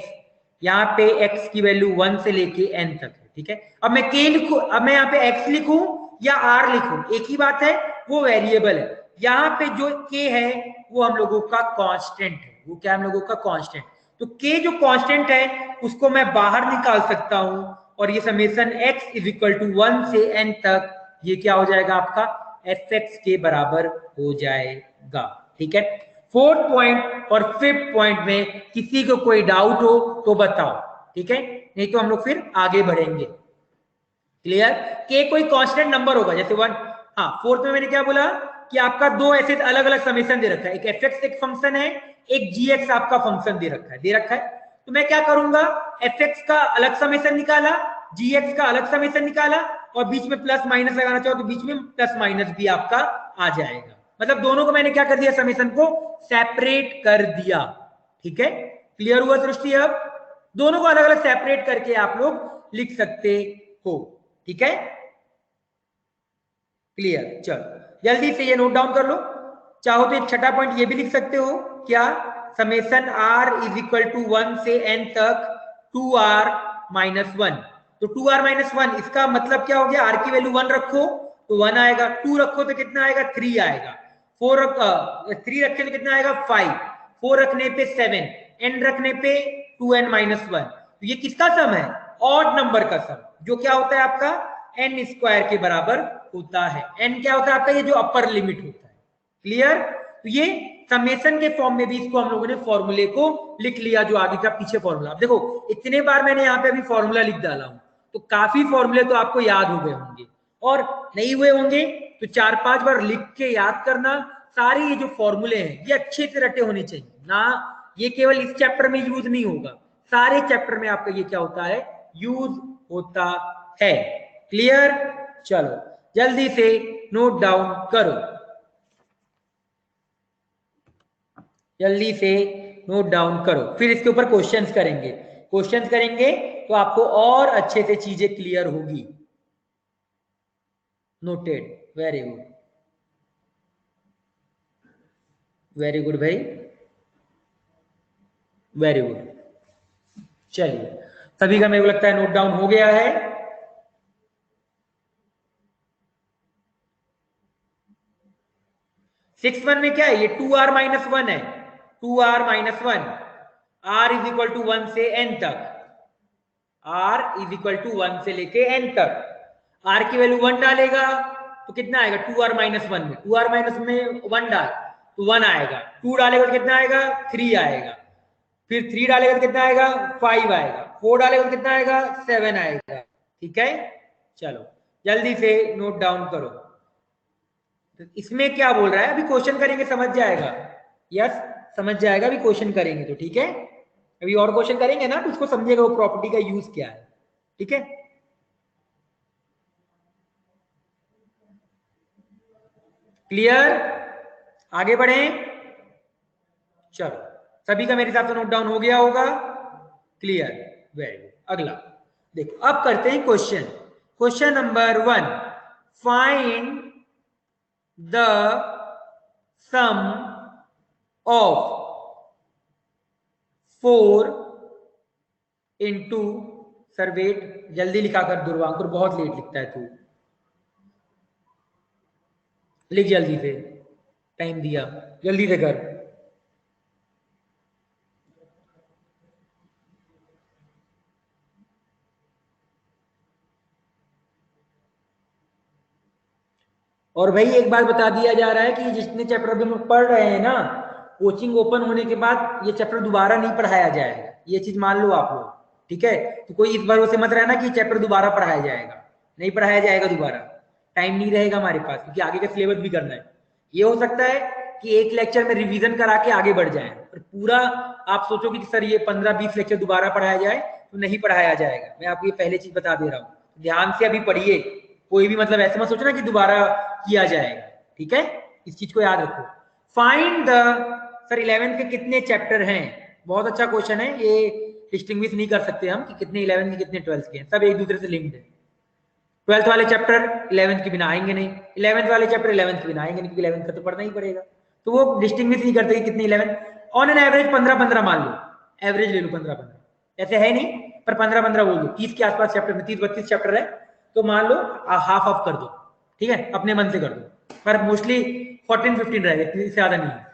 A: यहाँ पे x की वैल्यू 1 से लेके n तक है। ठीक है, अब मैं k लिखूं, अब मैं यहाँ पे x लिखूं या r लिखूं, एक ही बात है, वो वेरिएबल है। यहाँ पे जो k है वो हम लोगों का कांस्टेंट है, वो क्या हम लोगों का कांस्टेंट। तो k जो कांस्टेंट है उसको मैं बाहर निकाल सकता हूं, और ये summation x is equal to 1 से n तक, ये क्या हो जाएगा आपका? fx के बराबर हो जाएगा। ठीक है, फोर्थ पॉइंट और फिफ्थ पॉइंट में किसी को कोई डाउट हो तो बताओ। ठीक है, नहीं तो हम लोग फिर आगे बढ़ेंगे। क्लियर? के कोई कांस्टेंट नंबर होगा, जैसे 1। हाँ, फोर्थ में मैंने क्या बोला कि आपका दो ऐसे अलग अलग समेशन दे रखा है, एक fx एक फंक्शन है, एक gx आपका फंक्शन दे रखा है। तो मैं क्या करूंगा, fx का अलग समेशन निकाला, gx का अलग समेशन निकाला, और बीच में प्लस माइनस लगाना चाहो तो बीच में प्लस माइनस भी आपका आ जाएगा। मतलब दोनों को मैंने क्या कर दिया, समेशन को सेपरेट कर दिया। ठीक है, क्लियर हुआ सृष्टि? अब दोनों को अलग अलग सेपरेट करके आप लोग लिख सकते हो। ठीक है, क्लियर? चलो जल्दी से ये नोट डाउन कर लो। चाहो तो एक छठा पॉइंट ये भी लिख सकते हो, क्या? Summation r is equal to 1 से n तक 2r माइनस 1। तो 2r माइनस 1 इसका मतलब क्या हो गया? r की वैल्यू 1 रखो तो 1 आएगा, 2 रखो तो कितना आएगा? 3 आएगा, 3 रखे तो कितना आएगा? 5, 4 रखने पे 7, n रखने पे 2n-1, तो ये किसका सम है? ऑड नंबर का सम, जो क्या होता है आपका n स्क्वायर के बराबर होता है। n क्या होता है आपका? ये जो अपर लिमिट होता है। क्लियर? तो ये समेशन के फॉर्म में भी इसको हम लोगों ने फॉर्मूले को लिख लिया, जो आगे का पीछे फॉर्मूला। अब देखो इतने बार मैंने यहाँ पे अभी फॉर्मूला लिख डाला हूं, तो काफी फॉर्मूले तो आपको याद हो गए होंगे, और नहीं हुए होंगे तो 4-5 बार लिख के याद करना। सारे ये जो फॉर्मूले हैं ये अच्छे से रटे होने चाहिए ना, ये केवल इस चैप्टर में यूज नहीं होगा, सारे चैप्टर में आपका ये क्या होता है? यूज होता है। क्लियर? चलो जल्दी से नोट डाउन करो, जल्दी से नोट डाउन करो, फिर इसके ऊपर क्वेश्चंस करेंगे। क्वेश्चंस करेंगे तो आपको और अच्छे से चीजें क्लियर होगी। Noted, very good, very good भाई, वेरी गुड। चलिए सभी का मेरे को लगता है नोट डाउन हो गया है। 6-1 में क्या है? ये 2r-1 है, 2r-1, r is equal to 1 से n तक, r इज इक्वल टू 1 से लेके n तक। r की वैल्यू 1 डालेगा तो कितना आएगा? 2r-1 में 2r- में 1 डाल तो 1 आएगा, 2 डालेगा तो कितना आएगा? 3 आएगा, फिर 3 डालेगा तो कितना आएगा? 5 आएगा, 4 डालेगा तो कितना आएगा? 7 आएगा। ठीक है, चलो जल्दी से नोट डाउन करो। तो इसमें क्या बोल रहा है? अभी क्वेश्चन करेंगे समझ जाएगा। यस, समझ जाएगा, अभी क्वेश्चन करेंगे तो ठीक है। अभी और क्वेश्चन करेंगे ना तो उसको समझिएगा वो प्रॉपर्टी का यूज क्या है। ठीक है, क्लियर? आगे बढ़े, चलो सभी का मेरे हिसाब से नोट डाउन हो गया होगा। Clear, very good. अगला देखो, अब करते हैं question. Question number 1, find the sum of 4 into, sir wait, जल्दी लिखा कर दुर्वांकुर, बहुत लेट लिखता है तू, लिख जल्दी से, टाइम दिया, जल्दी से कर। और भाई एक बात बता दिया जा रहा है कि जितने चैप्टर अभी हम लोग पढ़ रहे हैं ना, कोचिंग ओपन होने के बाद ये चैप्टर दोबारा नहीं पढ़ाया जाएगा, ये चीज मान लो आप लोग। ठीक है, तो कोई इस बार से मत रहना कि चैप्टर दोबारा पढ़ाया जाएगा, नहीं पढ़ाया जाएगा दोबारा, टाइम नहीं रहेगा हमारे पास, क्योंकि आगे का सिलेबस भी करना है। ये हो सकता है कि एक लेक्चर में रिवीजन करा के आगे बढ़ जाए, और पूरा आप सोचोगे कि सर ये 15-20 लेक्चर दोबारा पढ़ाया जाए, तो नहीं पढ़ाया जाएगा। मैं आपको ये पहले चीज बता दे रहा हूँ, ध्यान से अभी पढ़िए, कोई भी मतलब ऐसे मत सोचना कि दोबारा किया जाएगा। ठीक है, इस चीज को याद रखो। फाइंड द, सर 11th के कितने चैप्टर हैं? बहुत अच्छा क्वेश्चन है ये, डिस्टिंग्विश नहीं कर सकते हम कि कितने 11th के कितने 12th के हैं, सब एक दूसरे से लिंक्ड है। 12th वाले चैप्टर 11th के बिना आएंगे नहीं, 11th वाले चैप्टर 11th के बिना आएंगे नहीं, क्योंकि 11th का तो पढ़ना ही पड़ेगा, तो वो डिस्टिंग्विश नहीं करते कि कितने 11। ऑन एन एवरेज 15-15 मान लो, एवरेज ले लो 15-15, ऐसे है नहीं पर 15-15 बोल दो, 30 के आसपास चैप्टर में, 30-32 चैप्टर है तो मान लो हाफ ऑफ कर दो। ठीक है, अपने मन से कर दो, पर मोस्टली 14-15 रहेगा, इससे ज्यादा नहीं है।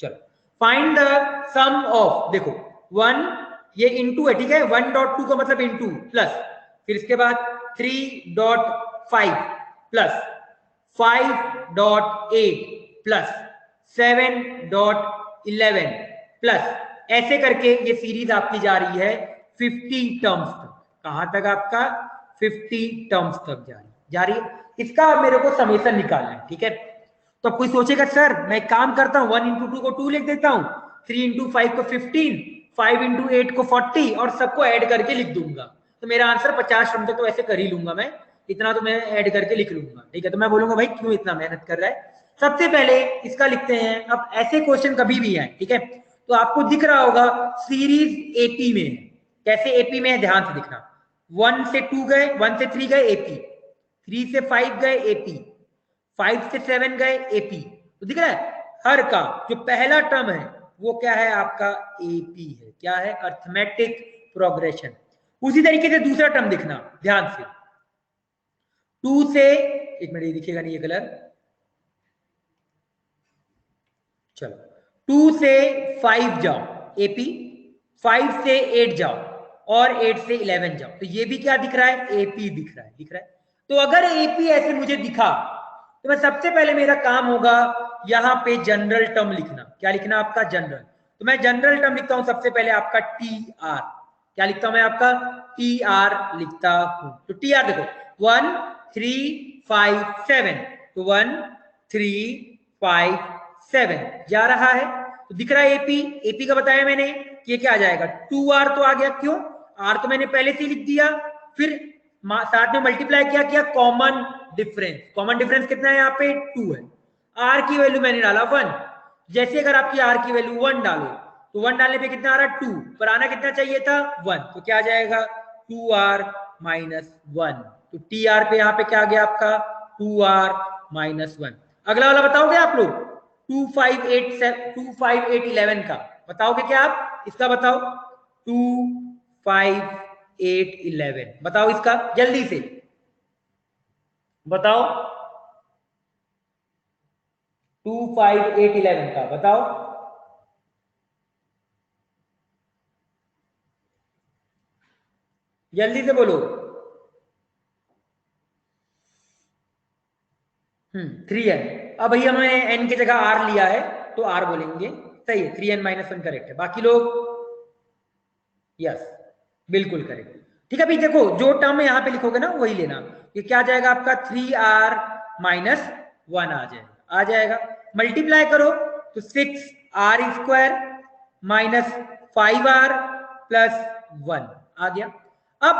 A: चलो, फाइंड द सम ऑफ, देखो 1 ये इनटू है, ठीक है, 1.2 का मतलब इनटू प्लस, फिर इसके बाद 3.5 प्लस 5.8 प्लस 7.11 प्लस, ऐसे करके ये सीरीज आपकी जा रही है 50 टर्म्स तक। कहां तक आपका? 50 टर्म्स तक जा रही है। इसका मेरे को समेशन निकालना है। ठीक है, तो कोई सोचेगा सर मैं काम करता हूं, 1 इंटू 2 को 2 लिख देता हूं, 3 इंटू 5 को 15, 5 इंटू 8 को 40 और सबको ऐड करके लिख दूंगा, तो मेरा आंसर 50 टर्म तक तो ऐसे कर ही लूंगा मैं, इतना तो मैं ऐड करके लिख लूंगा। ठीक है, तो मैं बोलूंगा भाई क्यों इतना मेहनत कर रहा है। सबसे पहले इसका लिखते हैं। अब ऐसे क्वेश्चन कभी भी आए, ठीक है, तो आपको दिख रहा होगा सीरीज एपी में है। कैसे एपी में है, ध्यान से दिखना। 1 से 2 गए, 1 से 3 गए एपी, 3 से 5 गए एपी, 5 से 7 गए एपी, तो दिख रहा है हर का जो पहला टर्म है वो क्या है आपका? एपी है। क्या है? Arithmetic progression. उसी तरीके से दूसरा टर्म दिखना ध्यान से, 2 से, एक मिनट ये दिखेगा नहीं ये कलर, चलो 2 से 5 जाओ एपी, 5 से 8 जाओ और 8 से 11 जाओ, तो ये भी क्या दिख रहा है, एपी दिख रहा है। तो अगर एपी ऐसे मुझे दिखा तो मैं सबसे पहले मेरा काम होगा यहाँ पे जनरल टर्म लिखना। क्या लिखना आपका, जनरल। तो मैं जनरल टर्म लिखता हूं सबसे पहले आपका टी आर। क्या लिखता हूं मैं, आपका टी आर लिखता हूं। तो टी आर देखो 1 3 5 7, तो 1 3 5 7 जा रहा है, तो दिख रहा है एपी। एपी का बताया मैंने कि ये क्या आ जाएगा, 2r तो आ गया, क्यों, आर तो मैंने पहले से लिख दिया, फिर साथ में मल्टीप्लाई किया कॉमन डिफरेंस। कॉमन डिफरेंस कितना है, यहाँ पे 2 है। आर की वैल्यू मैंने डाला 1। जैसे अगर आपकी आर की वैल्यू 1 डालो तो 1 डालने पे कितना आ रहा, 2, पर आना कितना चाहिए था, 1, तो क्या आ जाएगा 2r माइनस 1। तो टी आर पे यहाँ पे क्या आ गया आपका 2r माइनस 1। अगला वाला बताओगे आप लोग 25811 का बताओगे क्या आप, इसका बताओ 25811 बताओ, इसका जल्दी से बताओ, 25811 का बताओ, जल्दी से बोलो। 3n। अब भैया मैंने n की जगह r लिया है तो r बोलेंगे, सही है, 3n माइनस 1 करेक्ट है। बाकी लोग यस बिल्कुल करेक्ट। ठीक है भाई, देखो जो टर्म यहाँ पे लिखोगे ना वही लेना। ये क्या आ जाएगा आपका 3r माइनस 1 आ जाएगा। मल्टीप्लाई करो तो 6r square minus 5r plus 1 आ गया। अब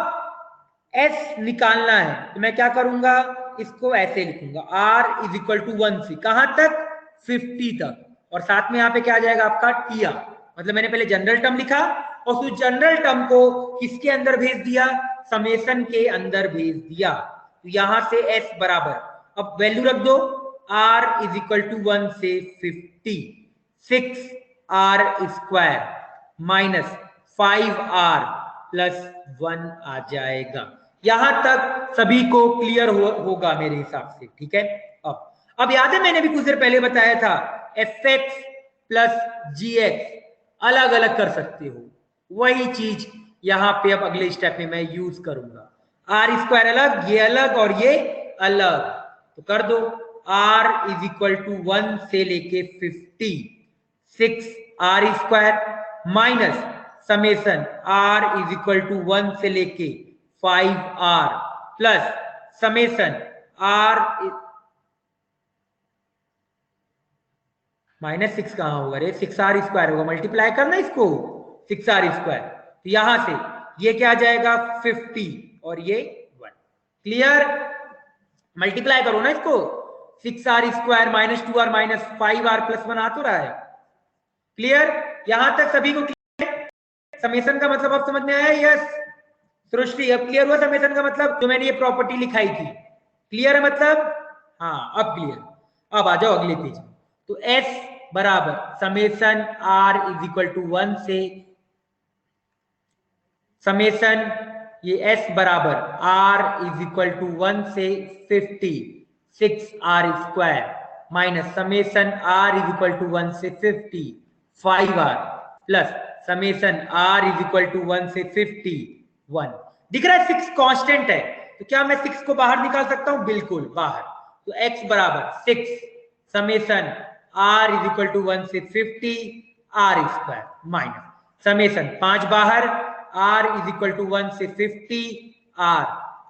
A: s निकालना है तो मैं क्या करूंगा, इसको ऐसे लिखूंगा r इज इक्वल टू 1 से कहां तक, 50 तक, और साथ में यहाँ पे क्या आ जाएगा आपका टी आर। मतलब मैंने पहले जनरल टर्म लिखा और उस जनरल टर्म को किसके अंदर भेज दिया, समेशन के अंदर भेज दिया। तो यहां से s बराबर, अब वैल्यू रख दो, r इज इक्वल टू 1 से 50, 6r square minus 5r plus 1 आ जाएगा। यहां तक सभी को क्लियर होगा मेरे हिसाब से, ठीक है। अब याद है मैंने भी कुछ देर पहले बताया था एफ एक्स प्लस जी एक्स अलग अलग कर सकते हो, वही चीज यहां पे अब अगले स्टेप में मैं यूज करूंगा। आर स्क्वायर अलग, ये अलग और ये अलग, तो कर दो r इज इक्वल टू 1 से लेके 50, 6r square minus summation r is equal to 1 से लेके 5r plus summation r minus 6 कहां होगा रे, 6r स्क्वायर होगा, मल्टीप्लाई करना इसको 6r स्क्वायर, तो यहां से ये क्या आ जाएगा 50 और ये 1। क्लियर, मल्टीप्लाई करो ना इसको, 6r square minus 2r minus 5r plus 1 आ तो रहा है। क्लियर, यहां तक सभी को क्लियर है? समेशन का मतलब अब समझ में आया, यस सृष्टि अब क्लियर हुआ समेशन का मतलब, जो मैंने ये प्रॉपर्टी लिखाई थी, क्लियर है मतलब, हाँ अब क्लियर। अब आ जाओ अगले पेज में, तो s बराबर summation r is equal to 1 से समेशन ये s बराबर r इज इक्वल टू 1 से 50, 6r square minus summation r is equal to 1 से 50, 5r plus summation r is equal to 1 से 50, 1। दिख रहा है 6 कांस्टेंट है, तो क्या मैं 6 को बाहर निकाल सकता हूं, बिल्कुल बाहर। तो x बराबर 6 summation r is equal to 1 से 50 r स्क्वायर माइनस समेशन 5 बाहर r इज इक्वल टू 1 से 50 r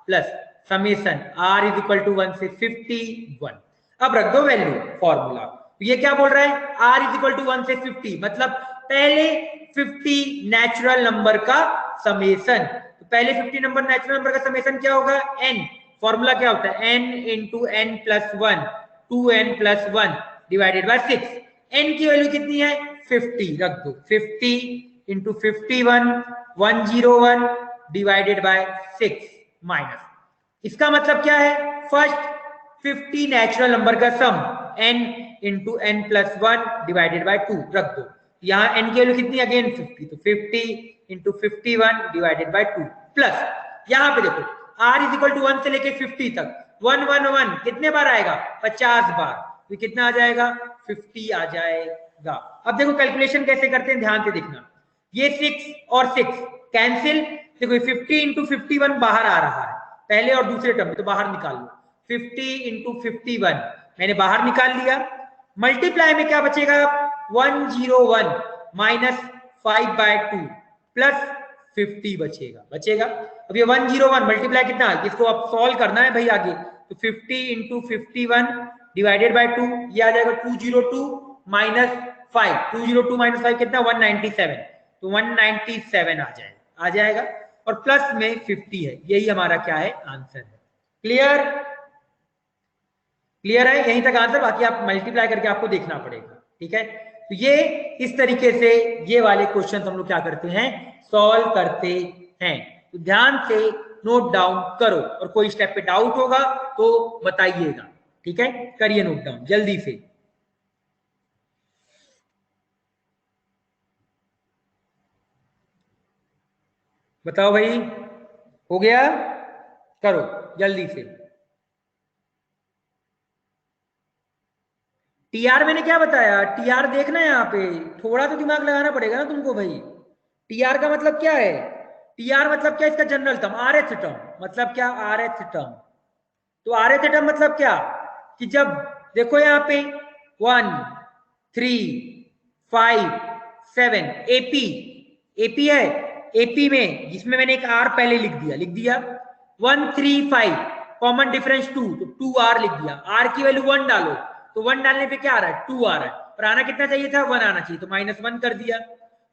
A: plus summation r is equal to 1 से 50 1। अब रख दो वैल्यू फॉर्मूला, तो ये क्या बोल रहा है r इज इक्वल टू 1 से 50, मतलब पहले 50 नेचुरल नंबर का समेशन। तो पहले 50 नंबर नेचुरल नंबर का समेशन क्या होगा, n, फॉर्मूला क्या होता है n into n plus 1, 2n plus 1 divided by 6। n की वैल्यू कितनी है 50, रख दो 50 इंटू 51 101 डिवाइडेड बाय 6 माइनस, इसका मतलब क्या है, फर्स्ट 50 नेचुरल नंबर का सम n into n plus 1 divided by 2 रख दो। यहाँ n की वैल्यू कितनी, अगेन 50, तो 50 इंटू 51 डिवाइडेड बाय 2 प्लस यहाँ पे देखो r इज इक्वल टू 1 से लेके 50 तक 111 कितने बार आएगा, 50 बार, तो कितना आ जाएगा 50 आ जाएगा। अब देखो कैलकुलेशन कैसे करते हैं, ध्यान से देखना। ये 6 और 6 कैंसिल। देखो 50 इंटू 51 बाहर आ रहा है पहले और दूसरे टर्म में, तो बाहर निकाल लो। 50 इंटू 51 मैंने बाहर निकाल लिया। मल्टीप्लाई में क्या बचेगा? 101 माइनस 5/2 प्लस 50 बचेगा। अब ये 101 मल्टीप्लाई कितना है, इसको अब सॉल्व करना है भाई आगे। तो 50 इंटू 51 डिवाइडेड बाय 2, ये आ जाएगा 202 माइनस 5। 202 माइनस 5 कितना? 197। तो 197 आ जाएगा और प्लस में 50 है। यही हमारा क्या है? आंसर है। क्लियर? क्लियर है यहीं तक आंसर, बाकी आप मल्टीप्लाई करके आपको देखना पड़ेगा। ठीक है, तो ये इस तरीके से ये वाले क्वेश्चन हम लोग क्या करते हैं? सॉल्व करते हैं। तो ध्यान से नोट डाउन करो और कोई स्टेप पे डाउट होगा तो बताइएगा। ठीक है, करिए नोट डाउन जल्दी से। बताओ भाई, हो गया? करो जल्दी से। टीआर मैंने क्या बताया? टीआर देखना है यहाँ पे, थोड़ा तो दिमाग लगाना पड़ेगा ना तुमको भाई। टीआर का मतलब क्या है? टीआर मतलब क्या? इसका जनरल टर्म, आरएच टर्म मतलब क्या? RH term. तो आरएच टर्म मतलब क्या? कि जब देखो यहाँ पे 1 3 5 7 एपी, एपी है। एपी में जिसमें मैंने एक आर पहले लिख दिया 1 3 5 कॉमन डिफरेंस 2, तो 2 आर लिख दिया। आर की वैल्यू 1 डालो, तो 1 डालने पे क्या आ रहा है? 2 आ रहा है। और आना कितना चाहिए था? 1 आना चाहिए, तो -1 कर दिया।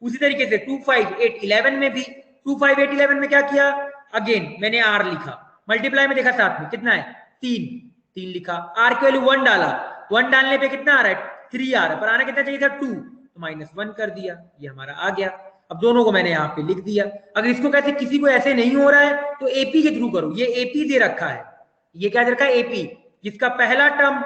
A: उसी तरीके से 2 5 8 11 में भी 2 5 8 11 में क्या किया? अगेन मैंने आर लिखा। मल्टीप्लाई में देखा साथ में कितना है? 3 लिखा। आर की वैल्यू 1 डाला, 1 डालने पे कितना आ रहा है? 3 आ रहा है। पर आना कितना चाहिए था? 2, तो -1 कर दिया। ये हमारा आ गया। अब दोनों को मैंने यहाँ पे लिख दिया। अगर इसको कैसे किसी को ऐसे नहीं हो रहा है तो एपी के थ्रू करो। ये एपी दे रखा है, ये क्या दे रखा है? एपी, जिसका पहला टर्म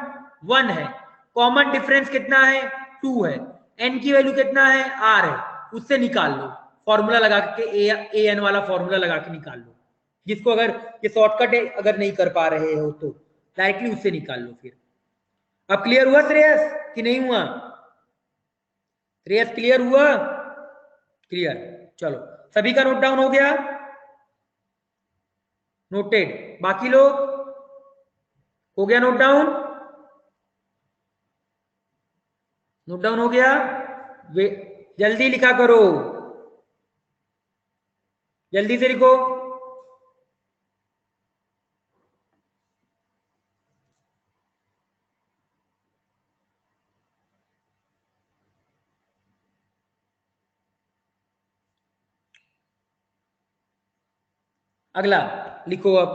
A: 1 है, कॉमन डिफरेंस कितना है? 2 है, एन की वैल्यू कितना है? आर है। उससे निकाल लो, फॉर्मूला लगा के ए एन वाला फॉर्मूला लगा के निकाल लो। जिसको अगर ये शॉर्टकट अगर नहीं कर पा रहे हो तो डायरेक्टली उससे निकाल लो। फिर अब क्लियर हुआ श्रेयस कि नहीं हुआ? श्रेयस क्लियर हुआ? क्लियर। चलो सभी का नोट डाउन हो गया? नोटेड। बाकी लोग हो गया नोट डाउन? नोट डाउन हो गया? वे जल्दी लिखा करो, जल्दी से लिखो। अगला लिखो। अब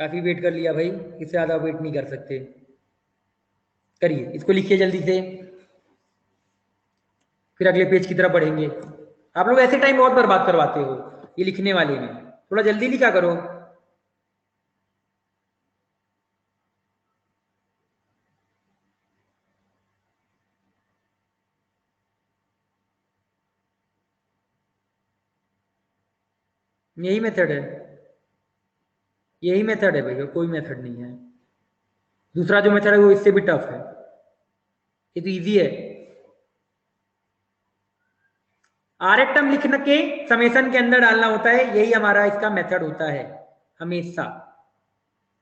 A: काफी वेट कर लिया भाई, इससे ज्यादा वेट नहीं कर सकते। करिए, इसको लिखिए जल्दी से, फिर अगले पेज की तरफ बढ़ेंगे। आप लोग ऐसे टाइम बहुत बर्बाद करवाते हो ये लिखने वाले में, थोड़ा जल्दी लिखा करो। यही मेथड है, यही मेथड है भैया, कोई मेथड नहीं है। दूसरा जो मेथड है वो इससे भी टफ है, ये तो इजी है। आर टर्म लिखने के समेशन के अंदर डालना होता है, यही हमारा इसका मेथड होता है हमेशा।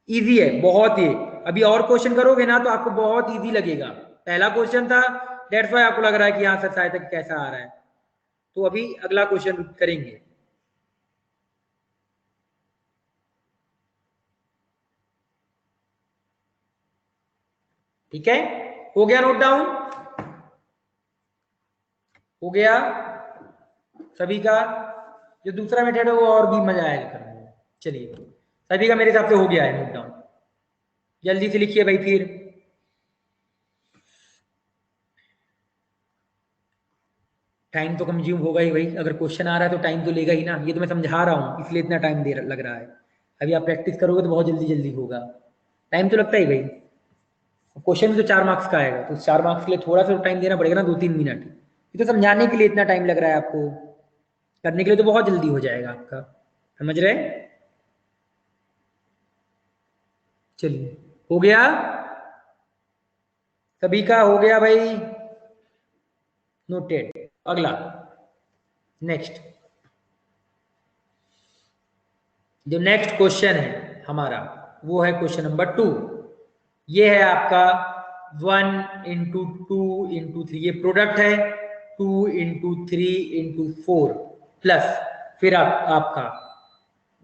A: इजी है बहुत ही। अभी और क्वेश्चन करोगे ना तो आपको बहुत इजी लगेगा। पहला क्वेश्चन था, दैट्स व्हाई आपको लग रहा है कि यहाँ से शायद तक कैसा आ रहा है। तो अभी अगला क्वेश्चन करेंगे। ठीक है, हो गया नोट डाउन? हो गया सभी का? जो दूसरा मेथड है वो और भी मजा आएगा करने में। चलिए, सभी का मेरे हिसाब से हो गया है नोट डाउन। जल्दी से लिखिए भाई। फिर टाइम तो कंज्यूम होगा ही भाई, अगर क्वेश्चन आ रहा है तो टाइम तो लेगा ही ना। ये तो मैं समझा रहा हूँ इसलिए इतना टाइम दे लग रहा है। अभी आप प्रैक्टिस करोगे तो बहुत जल्दी जल्दी होगा। टाइम तो लगता ही भाई। क्वेश्चन भी तो 4 मार्क्स का आएगा, तो 4 मार्क्स के लिए थोड़ा सा टाइम देना पड़ेगा ना, 2-3 मिनट। ये तो समझाने के लिए इतना टाइम लग रहा है आपको, करने के लिए तो बहुत जल्दी हो जाएगा आपका। समझ रहे? चलिए, हो गया सभी का? हो गया भाई, नोटेड। अगला नेक्स्ट, जो नेक्स्ट क्वेश्चन है हमारा वो है क्वेश्चन नंबर 2। ये है आपका 1 इंटू 2 इंटू 3, ये प्रोडक्ट है 2 इंटू 3 इंटू 4 प्लस फिर आपका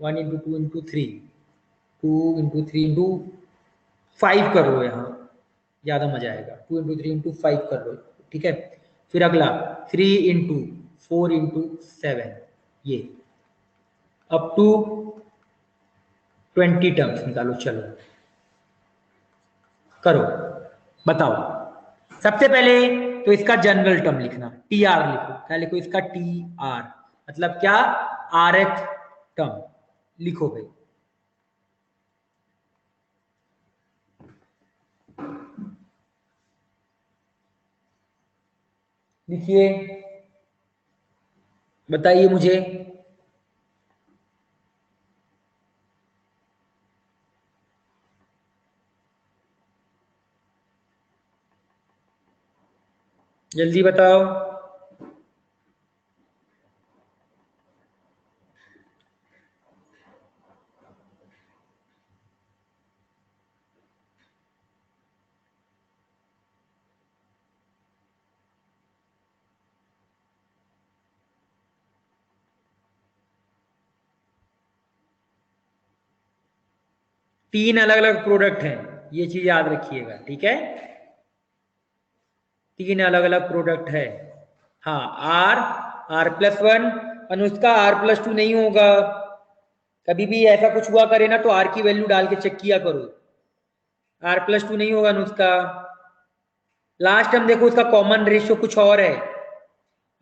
A: 1 इंटू 2 इंटू 3, 2 इंटू 3 इंटू 5 कर लो, यहाँ ज्यादा मजा आएगा, 2 इंटू 3 इंटू 5 कर लो, ठीक है। फिर अगला 3 इंटू 4 इंटू 7, ये अप टू 20 टर्म्स निकालो, चलो करो, बताओ। सबसे पहले तो इसका जनरल टर्म लिखना, टी आर लिखो, क्या लिखो इसका टी आर, मतलब क्या, आरएथ टर्म लिखो भाई। लिखिए, बताइए मुझे। जल्दी बताओ। तीन अलग अलग प्रोडक्ट हैं, ये चीज याद रखिएगा, ठीक है। तीन अलग अलग प्रोडक्ट है। हाँ, are plus one, Anushka R+2 नहीं होगा। कभी भी ऐसा कुछ हुआ करे ना तो आर की वैल्यू डाल के चेक किया करो, R+2 नहीं होगा अनुष्का। लास्ट हम देखो उसका कॉमन रेशियो कुछ और है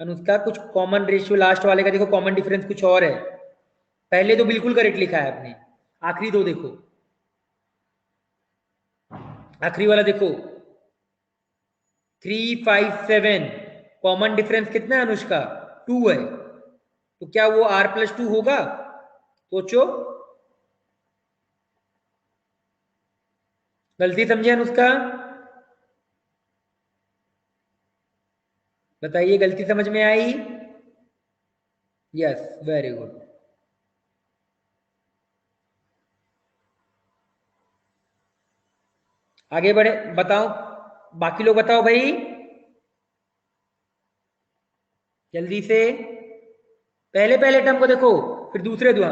A: अनुष्का, कुछ कॉमन रेशियो लास्ट वाले का देखो, कॉमन डिफरेंस कुछ और है। पहले तो बिल्कुल करेक्ट लिखा है आपने, आखिरी दो देखो, आखिरी वाला देखो 3, 5, 7, कॉमन डिफरेंस कितना है अनुष्का, 2 है। तो क्या वो R+2 होगा, सोचो। गलती समझे अनुष्का, बताइए, गलती समझ में आई? Yes, very good. आगे बढ़े, बताओ, बाकी लोग बताओ भाई जल्दी से। पहले पहले टर्म को देखो, फिर दूसरे दो।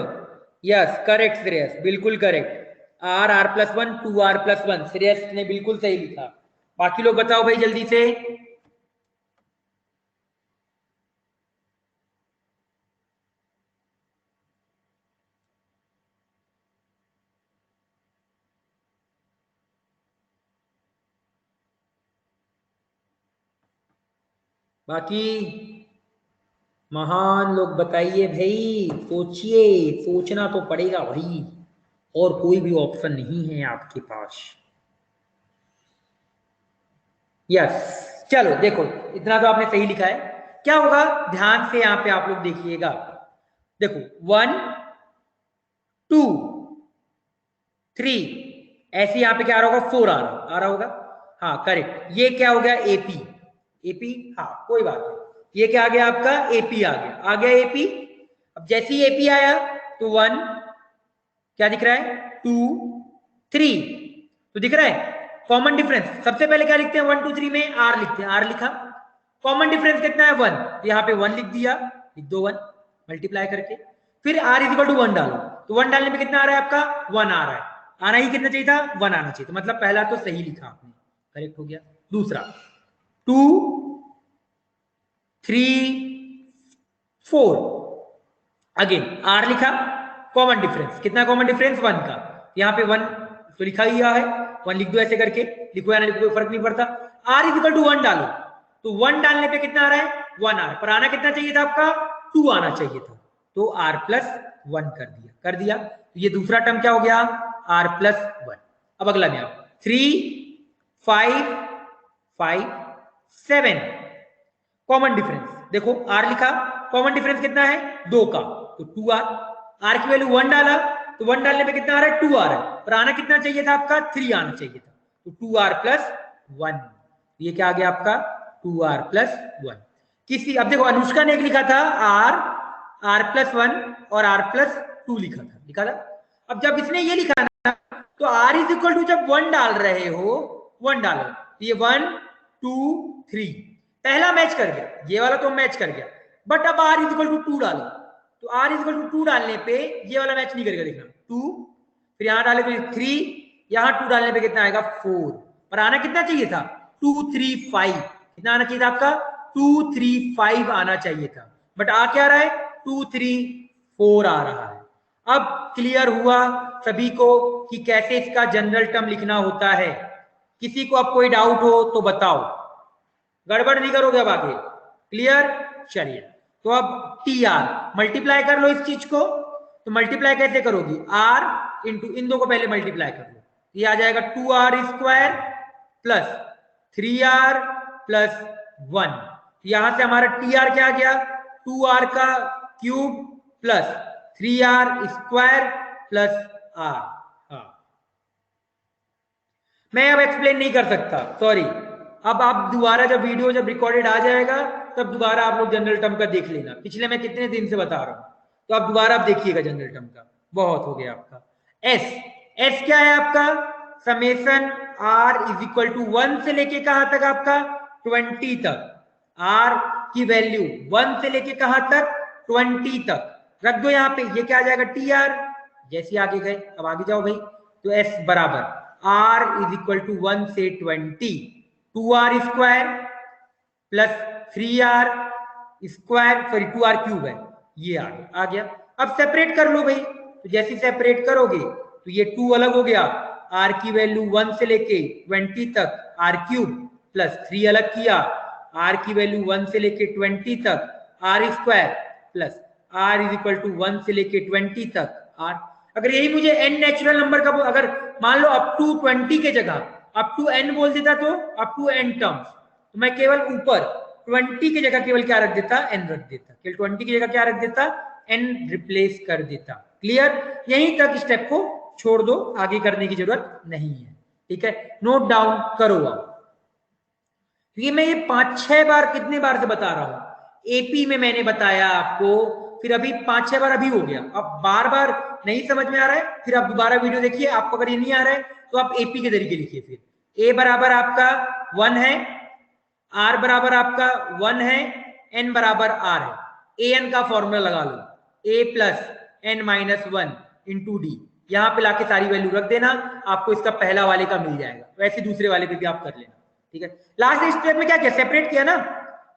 A: यस करेक्ट श्रेयस, बिल्कुल करेक्ट। R+1 2R+1, श्रेयस ने बिल्कुल सही लिखा। बाकी लोग बताओ भाई जल्दी से। बाकी महान लोग बताइए भाई, सोचिए, सोचना तो पड़ेगा भाई, और कोई भी ऑप्शन नहीं है आपके पास। यस, चलो देखो, इतना तो आपने सही लिखा है। क्या होगा, ध्यान से यहाँ पे आप लोग देखिएगा, देखो 1 2 3, ऐसे यहाँ पे क्या आ रहा होगा, 4 आ रहा होगा। हाँ करेक्ट, ये क्या हो गया, एपी, एपी, हाँ कोई बात नहीं, ये क्या आ गया आपका, एपी आ गया एपी। अब जैसे ही एपी आया तो 1, क्या दिख रहा है, 2 3, तो दिख रहा है कॉमन डिफरेंस। सबसे पहले क्या लिखते हैं 1 2 3 में, आर लिखते हैं, आर लिखा। कॉमन डिफरेंस कितना है 1, यहाँ पे 1 लिख दिया, लिख दो 1 मल्टीप्लाई करके। फिर आर इज इक्वल टू 1 डालो, तो 1 डालने पे कितना आ रहा है आपका, 1 आ रहा है। आना ही कितना चाहिए था, 1 आना चाहिए था, मतलब पहला तो सही लिखा आपने, करेक्ट हो गया। दूसरा 2 3 4, अगेन आर लिखा, कॉमन डिफरेंस कितना, कॉमन डिफरेंस 1 का, यहाँ पे 1 तो लिखा ही है, 1 लिख दो ऐसे करके, लिखो या ना लिखो कोई फर्क नहीं पड़ता। आर इज इक्वल टू 1 डालो, तो 1 डालने पे कितना आ रहा है, 1 आ रहा है, पर आना कितना चाहिए था आपका, 2 आना चाहिए था, तो R+1 कर दिया। तो ये दूसरा टर्म क्या हो गया, R+1। अब अगला में आप 3 5 5 7, कॉमन डिफरेंस देखो, आर लिखा, कॉमन डिफरेंस कितना है 2 का, तो 2R, आर की वैल्यू 1 डाला, तो 1 डालने पे कितना आ रहा है, 2 आ रहा है, पर आना कितना चाहिए था आपका, 3 आना चाहिए था, तो 2R+1, ये क्या आ गया आपका 2R+1। किसी, अब देखो अनुष्का ने एक लिखा था r+1 और r+2 लिखा था। अब जब इसने ये लिखा ना, तो r इज इक्वल टू जब 1 डाल रहे हो 1 डालो, ये 1 2 3 पहला मैच कर गया, ये वाला तो मैच कर गया, बट अब r इज इक्वल टू 2 डालो, तो r इज इक्वल टू 2 डालने पे ये वाला मैच नहीं करेगा, देखना 2, फिर यहां डाले तो 3, यहां 2 डालने पे कितना आएगा 4, और आना कितना चाहिए था 2 3 5, कितना आना चाहिए था आपका 2 3 5 आना चाहिए था, बट आ क्या रहा है 2 3 4 आ रहा है। अब क्लियर हुआ सभी को कि कैसे इसका जनरल टर्म लिखना होता है। किसी को अब कोई डाउट हो तो बताओ, गड़बड़ नहीं करोगे अब आगे, क्लियर। चलिए तो अब टी आर मल्टीप्लाई कर लो इस चीज को, तो मल्टीप्लाई कैसे करोगी आर इंटू इन दो को पहले मल्टीप्लाई कर लो, ये आ जाएगा 2r² प्लस 3r प्लस 1, यहां से हमारा टी आर क्या आ गया 2r का cube plus 3r² plus r। हाँ मैं अब एक्सप्लेन नहीं कर सकता, सॉरी। अब आप दोबारा जब वीडियो जब रिकॉर्डेड आ जाएगा तब दोबारा आप लोग जनरल टर्म का देख लेना, पिछले मैं कितने दिन से बता रहा हूं, तो आप दोबारा आप देखिएगा जनरल टर्म का। बहुत हो गया आपका एस क्या है आपका summation r is equal to 1 से लेके कहां तक आपका 20 तक, r की वैल्यू 1 से लेके कहां तक 20 तक रख दो यहाँ पे, ये क्या आ जाएगा टी आर। जैसे आगे गए अब आगे जाओ भाई, तो s बराबर r इज इक्वल टू 1 से 20, 2r² plus 3r square, sorry 2r cube है, ये आ गया। अब सेपरेट कर लो भाई, तो जैसे सेपरेट करोगे तो ये 2 अलग हो गया, r की वैल्यू 1 से लेके 20 तक r क्यूब प्लस 3 अलग किया, r की वैल्यू 1 से लेके 20 तक r² plus r is equal to 1 से लेके 20 तक r। अगर यही मुझे n नेचुरल नंबर का, अगर मान लो अप टू 20 के जगह अप टू n बोल देता तो अप टू n टर्म्स, तो मैं केवल ऊपर 20 की जगह केवल क्या रख देता n रख देता, केवल 20 की जगह क्या रख देता n रिप्लेस कर देता। क्लियर, यहीं तक स्टेप को छोड़ दो, आगे करने की जरूरत नहीं है, ठीक है। नोट डाउन करो आप, ये मैं ये 5-6 बार कितने बार से बता रहा हूं, एपी में मैंने बताया आपको, फिर अभी 5-6 बार अभी हो गया, अब बार बार नहीं समझ में आ रहा है फिर आप दोबारा वीडियो देखिए, आपको अगर ये नहीं आ रहा है तो आप एपी के तरीके लिखिए। फिर a बराबर आपका 1 है, r बराबर आपका 1 है, n बराबर r है, an का फॉर्मूला लगा लो a plus n minus 1 into D, यहाँ पे लाके सारी वैल्यू रख देना, आपको इसका पहला वाले का मिल जाएगा, वैसे दूसरे वाले पे भी आप कर लेना, ठीक है। लास्ट स्टेप में क्या किया, सेपरेट किया ना,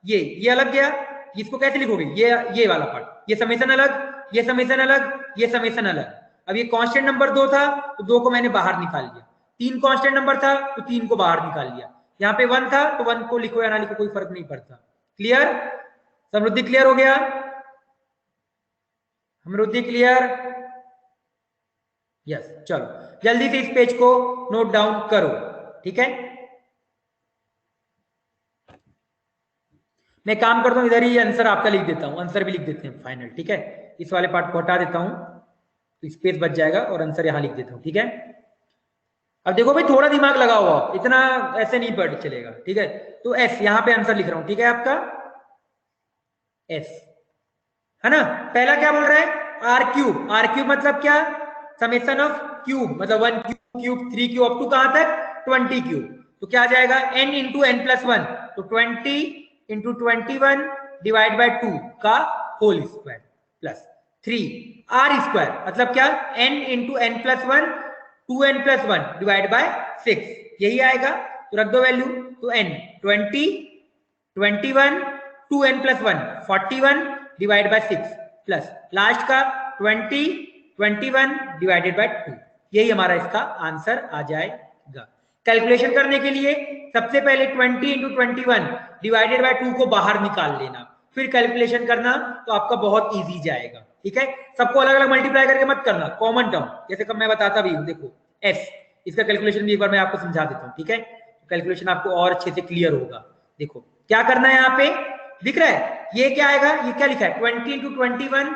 A: ये अलग गया, इसको कैसे लिखोगे, ये वाला पार्ट, ये समेशन अलग, ये समेशन अलग, ये समेशन अलग। अब ये कांस्टेंट नंबर 2 था तो 2 को मैंने बाहर निकाल लिया, 3 कांस्टेंट नंबर था तो 3 को बाहर निकाल लिया, यहाँ पे 1 था तो 1 को लिखो या ना लिखो कोई फर्क नहीं पड़ता। क्लियर, समृद्धि क्लियर हो गया, समृद्धि क्लियर, यस। चलो जल्दी से इस पेज को नोट डाउन करो, ठीक है। मैं काम करता हूं इधर ही आंसर आपका लिख देता हूं, आंसर भी लिख देते हैं फाइनल, ठीक है। इस वाले पार्ट को हटा देता हूं तो स्पेस बच जाएगा और आंसर यहां लिख देता हूं, ठीक है। अब देखो भाई थोड़ा दिमाग लगाओ आप, इतना ऐसे नहीं पढ़ चलेगा, ठीक है। तो एस यहां पे आंसर लिख रहा हूं, ठीक है, आपका एस है ना। पहला क्या बोल रहा है आर क्यूब मतलब क्या, समेशन ऑफ क्यूब, मतलब 1 क्यूब 3 क्यूब अप टू कहां तक 20 क्यूब, तो क्या आ जाएगा n इंटू n प्लस 1, तो 20 इंटू 21 डिवाइड बाय 2 का होल स्क्वायर प्लस 3r² मतलब क्या n into n plus 1 2n plus 1 divide by 6, यही आएगा, तो रख दो वैल्यू, तो n 20 21 2n plus 1 41 divide by 6 plus last का 20 21 डिवाइडेड बाय 2, यही हमारा इसका आंसर आ जाएगा। कैलकुलेशन करने के लिए सबसे पहले 20 इंटू 21 डिवाइडेड बाय 2 को बाहर निकाल लेना, फिर कैलकुलेशन करना, तो आपका बहुत इजी जाएगा, ठीक है। सबको अलग अलग मल्टीप्लाई करके मत करना, कॉमन टर्म जैसे कब मैं बताता भी हूँ, देखो एस, इसका कैलकुलेशन भी एक बार मैं आपको समझा देता हूँ, ठीक है। कैलकुलेशन आपको और अच्छे से क्लियर होगा। देखो क्या करना है, यहाँ पे दिख रहा है ये क्या आएगा, ये क्या लिखा है 20 इंटू 21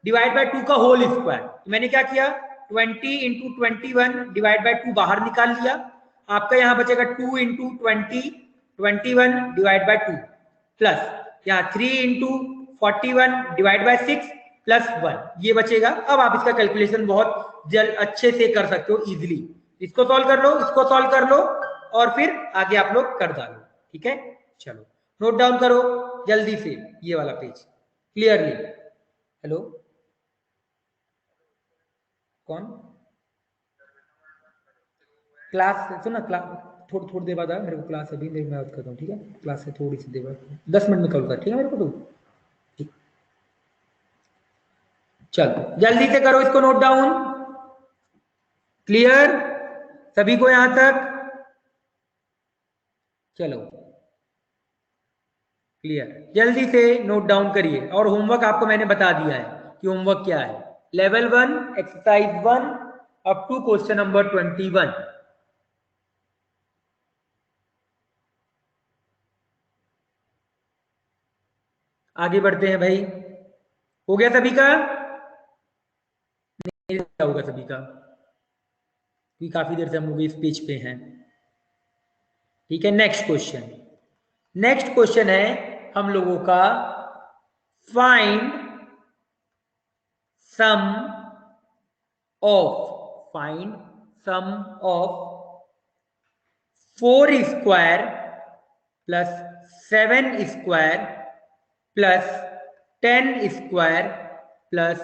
A: डिवाइड बाय 2 का होल स्क्वायर, मैंने क्या किया 20 इंटू 21 डिवाइड बाय 2 बाहर निकाल लिया, आपका यहाँ बचेगा 2 इंटू 20 21 डिवाइड बाय 2 प्लस यहाँ 3 इंटू 41 डिवाइड बाय 6 प्लस 1 ये बचेगा। अब आप इसका कैलकुलेशन बहुत जल्द अच्छे से कर सकते हो इजीली। इसको सॉल्व कर लो, इसको सॉल्व कर लो और फिर आगे आप लोग कर डालो। ठीक है, चलो नोट डाउन करो जल्दी से ये वाला पेज क्लियरली। हेलो कौन क्लास सुना क्लास थोड़ी देर बाद आ, मेरे को क्लास अभी मैं बात करता हूँ। ठीक है, क्लास से थोड़ी सी देर बाद 10 मिनट में कॉल कर। ठीक है मेरे को तो ठीक। चलो जल्दी से करो इसको नोट डाउन। क्लियर सभी को यहां तक? चलो क्लियर, जल्दी से नोट डाउन करिए। और होमवर्क आपको मैंने बता दिया है कि होमवर्क क्या है। Level 1 exercise 1 up to question number 21। आगे बढ़ते हैं भाई। हो गया सभी का? नहीं होगा सभी का कि काफी देर से हम लोग इस पेज पे हैं। ठीक है, नेक्स्ट क्वेश्चन। नेक्स्ट क्वेश्चन है हम लोगों का find sum of 4 square plus 7 square plus 10 square plus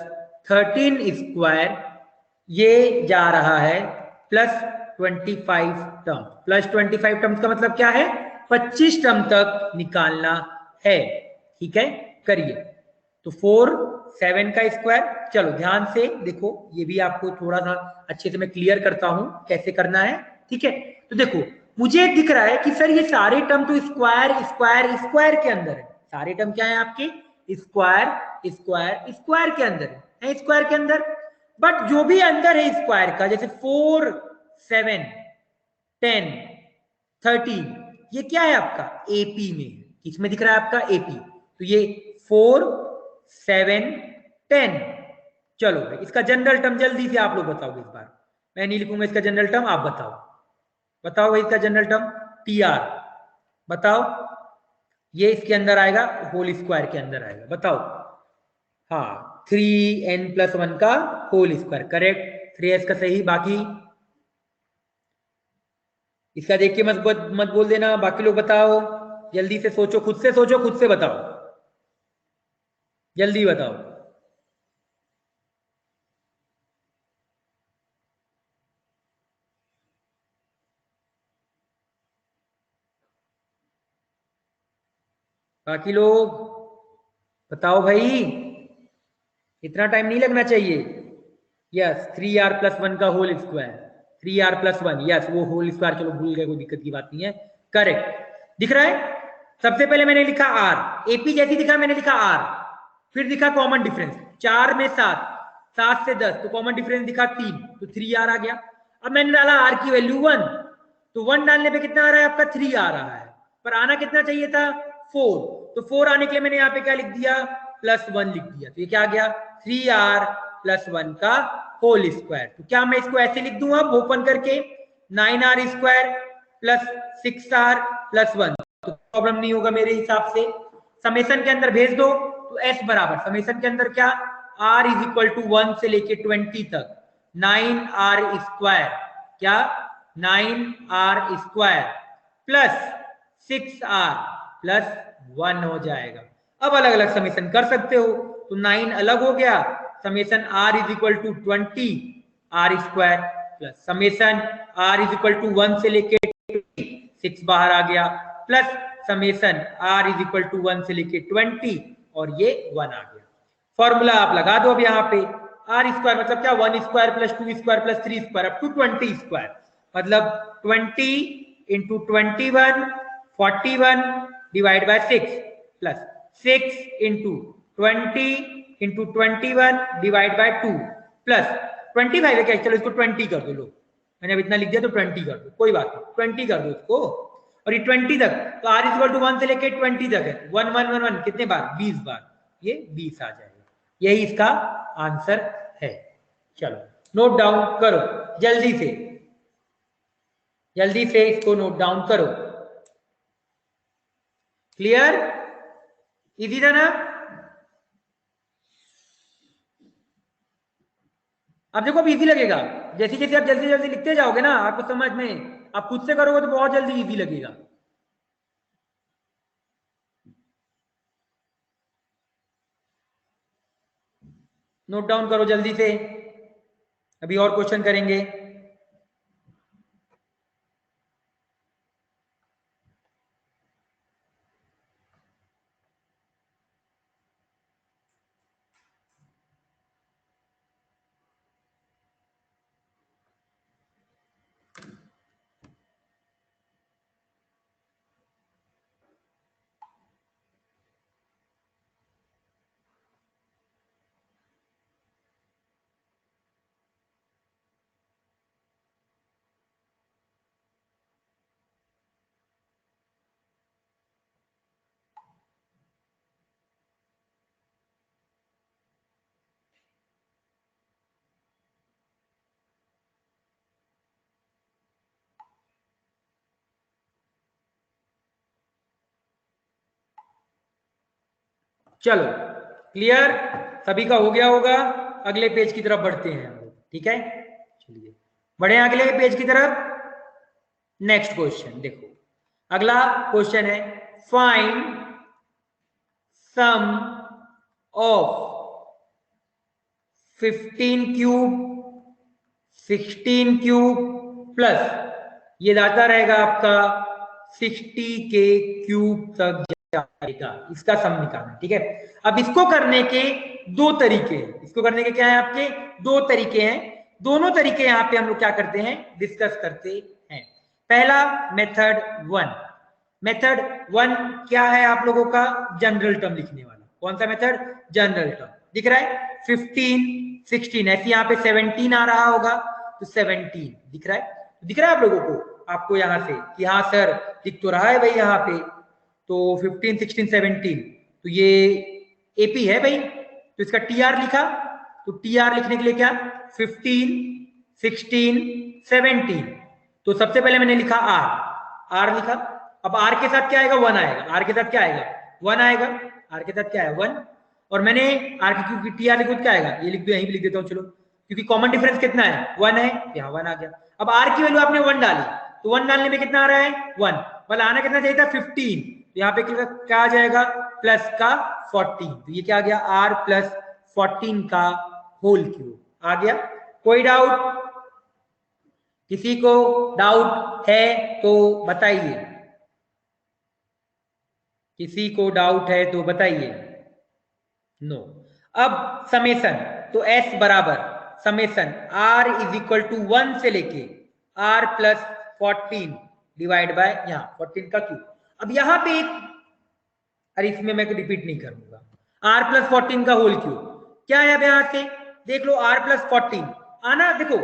A: 13 square ये जा रहा है प्लस 25 टर्म। प्लस 25 टर्म्स का मतलब क्या है? 25 टर्म तक निकालना है। ठीक है, करिए। तो 4 7 का स्क्वायर, चलो ध्यान से देखो, ये भी आपको थोड़ा सा अच्छे से मैं क्लियर करता हूं कैसे करना है। ठीक है, तो देखो मुझे दिख रहा है कि सर ये सारे टर्म तो स्क्वायर स्क्वायर स्क्वायर के अंदर है। सारे टर्म क्या है आपके? स्क्वायर स्क्वायर स्क्वायर के अंदर है स्क्वायर के अंदर। बट जो भी अंदर है स्क्वायर का, जैसे 4 7 10 13, ये क्या है आपका? एपी में। किसमें दिख रहा है आपका? एपी। तो ये 4 7 10। चलो भाई इसका जनरल टर्म जल्दी से आप लोग बताओगे। इस बार मैं नहीं लिखूंगा इसका जनरल टर्म, आप बताओ। बताओ भाई इसका जनरल टर्म टी आर बताओ। ये इसके अंदर आएगा, होल स्क्वायर के अंदर आएगा। बताओ। हाँ 3n+1 का होल स्क्वायर, करेक्ट। 3s का सही। बाकी इसका देख के मत बोल देना। बाकी लोग बताओ जल्दी से, सोचो, खुद से सोचो, खुद से बताओ, जल्दी बताओ। बाकी लोग बताओ भाई, इतना टाइम नहीं लगना चाहिए। यस 3r+1 का होल स्क्वायर, 3r+1, यस वो होल स्क्वायर। चलो भूल गए, कोई दिक्कत की बात नहीं है, करेक्ट। दिख रहा है? सबसे पहले मैंने लिखा आर, एपी जैसी दिखा मैंने लिखा आर, फिर दिखा कॉमन डिफरेंस 4 में 7, 7 से 10 तो कॉमन डिफरेंस दिखा 3, तो 3r आ गया। अब मैंने डाला आर की वैल्यू 1, तो 1 डालने पे कितना आ रहा है आपका? 3 आ रहा है, पर आना कितना चाहिए था? 4। तो 4 आने के लिए मैंने यहाँ पे क्या लिख दिया? +1 लिख दिया। तो ये क्या आ गया? 3r+1 का होल स्क्वायर। तो क्या मैं इसको ऐसे लिख दूं अब ओपन करके? 9r² plus 6r+1। तो प्रॉब्लम नहीं होगा मेरे हिसाब से। समेशन के अंदर भेज दो तो s बराबर समेशन के अंदर क्या? r = 1 से लेके 20 तक 9r² क्या? 9r² प्लस 6r+1 हो जाएगा। अब अलग अलग समेशन कर सकते हो। तो 9 अलग हो गया, summation r = 20 r² plus summation r = 1 से लेके 6 बाहर आ गया, प्लस समेशन r = 1 से लेके 20 और ये 1 आ गया। फॉर्मूला आप लगा दो अब यहाँ पे। r² मतलब क्या? 1² + 2² + 3² अप टू 20², मतलब 20 × 21 41 divide by 6 plus 6 × 20 × 21 divide by 2 plus 25 है क्या? चलो इसको 20 कर दो। लो मैंने अब इतना लिख दिया तो 20 कर दो, कोई बात नहीं, 20 कर दो इसको। और ये 20 तक, तो r = 1 से लेके 20 तक है, 1 1 1 1 कितने बार? 20 बार, ये 20 आ जाएगा। यही इसका आंसर है। चलो नोट डाउन करो जल्दी से, जल्दी से इसको नोट डाउन करो। क्लियर? इजी था ना? अब देखो अब इजी लगेगा, जैसे जैसे आप जल्दी जल्दी लिखते जाओगे ना, आपको समझ में, आप खुद से करोगे तो बहुत जल्दी इजी लगेगा। नोट डाउन करो जल्दी से, अभी और क्वेश्चन करेंगे। चलो क्लियर, सभी का हो गया होगा। अगले पेज की तरफ बढ़ते हैं हम लोग, ठीक है, चलिए बढ़े अगले पेज की तरफ। नेक्स्ट क्वेश्चन देखो, अगला क्वेश्चन है find sum of 15 cube 16 cube plus ये जाता रहेगा आपका 60 के क्यूब तक जाएगा, इसका सम निकालना, ठीक है। अब इसको करने के दो तरीके हैं, इसको करने के क्या है आपके दो तरीके हैं, दोनों तरीके यहां पे हम लोग क्या करते हैं डिस्कस करते हैं। पहला मेथड वन, मेथड वन क्या है आप लोगों का, जनरल टर्म लिखने वाला। कौन सा मेथड, जनरल टर्म दिख रहा है, 15 16, ऐसे यहाँ पे 17 आ रहा होगा तो 17 दिख रहा है, दिख रहा है आप लोगों को, आपको यहाँ से कि हाँ सर दिख तो रहा है भाई यहाँ पे, तो 15 16 17 तो ये एपी है भाई, तो इसका टीआर लिखा, तो टीआर लिखने के लिए क्या 15 16 17, तो सबसे पहले मैंने लिखा आर लिखा। अब आर के साथ क्या आएगा, वन आएगा, आर के साथ क्या आएगा वन आएगा, आर के साथ क्या है वन, और मैंने आर की क्योंकि टी आर लिखो क्या आएगा, ये लिख दो, यहीं भी लिख देता हूँ चलो, क्योंकि कॉमन डिफरेंस कितना है वन है, यहाँ वन आ गया। अब आर की वैल्यू आपने वन डाली, तो वन डालने में कितना आ रहा है वन, वाला आना कितना चाहिए था 15, तो यहाँ पे क्या आ जाएगा प्लस का 14, तो ये क्या आ गया आर प्लस 14 का होल क्यूब आ गया। कोई डाउट, किसी को डाउट है तो बताइए, किसी को डाउट है तो बताइए, नो। अब समेसन, तो एस बराबर summation R is equal to 1 से लेके आर प्लस 14 डिवाइड बाय यहाँ 14 का क्यूब। अब यहाँ पे एक, अरे इसमें मैं रिपीट नहीं करूंगा, आर प्लस 14 का होल क्यूब क्या है, अब यहाँ से देख लो आर प्लस 14 आना, देखो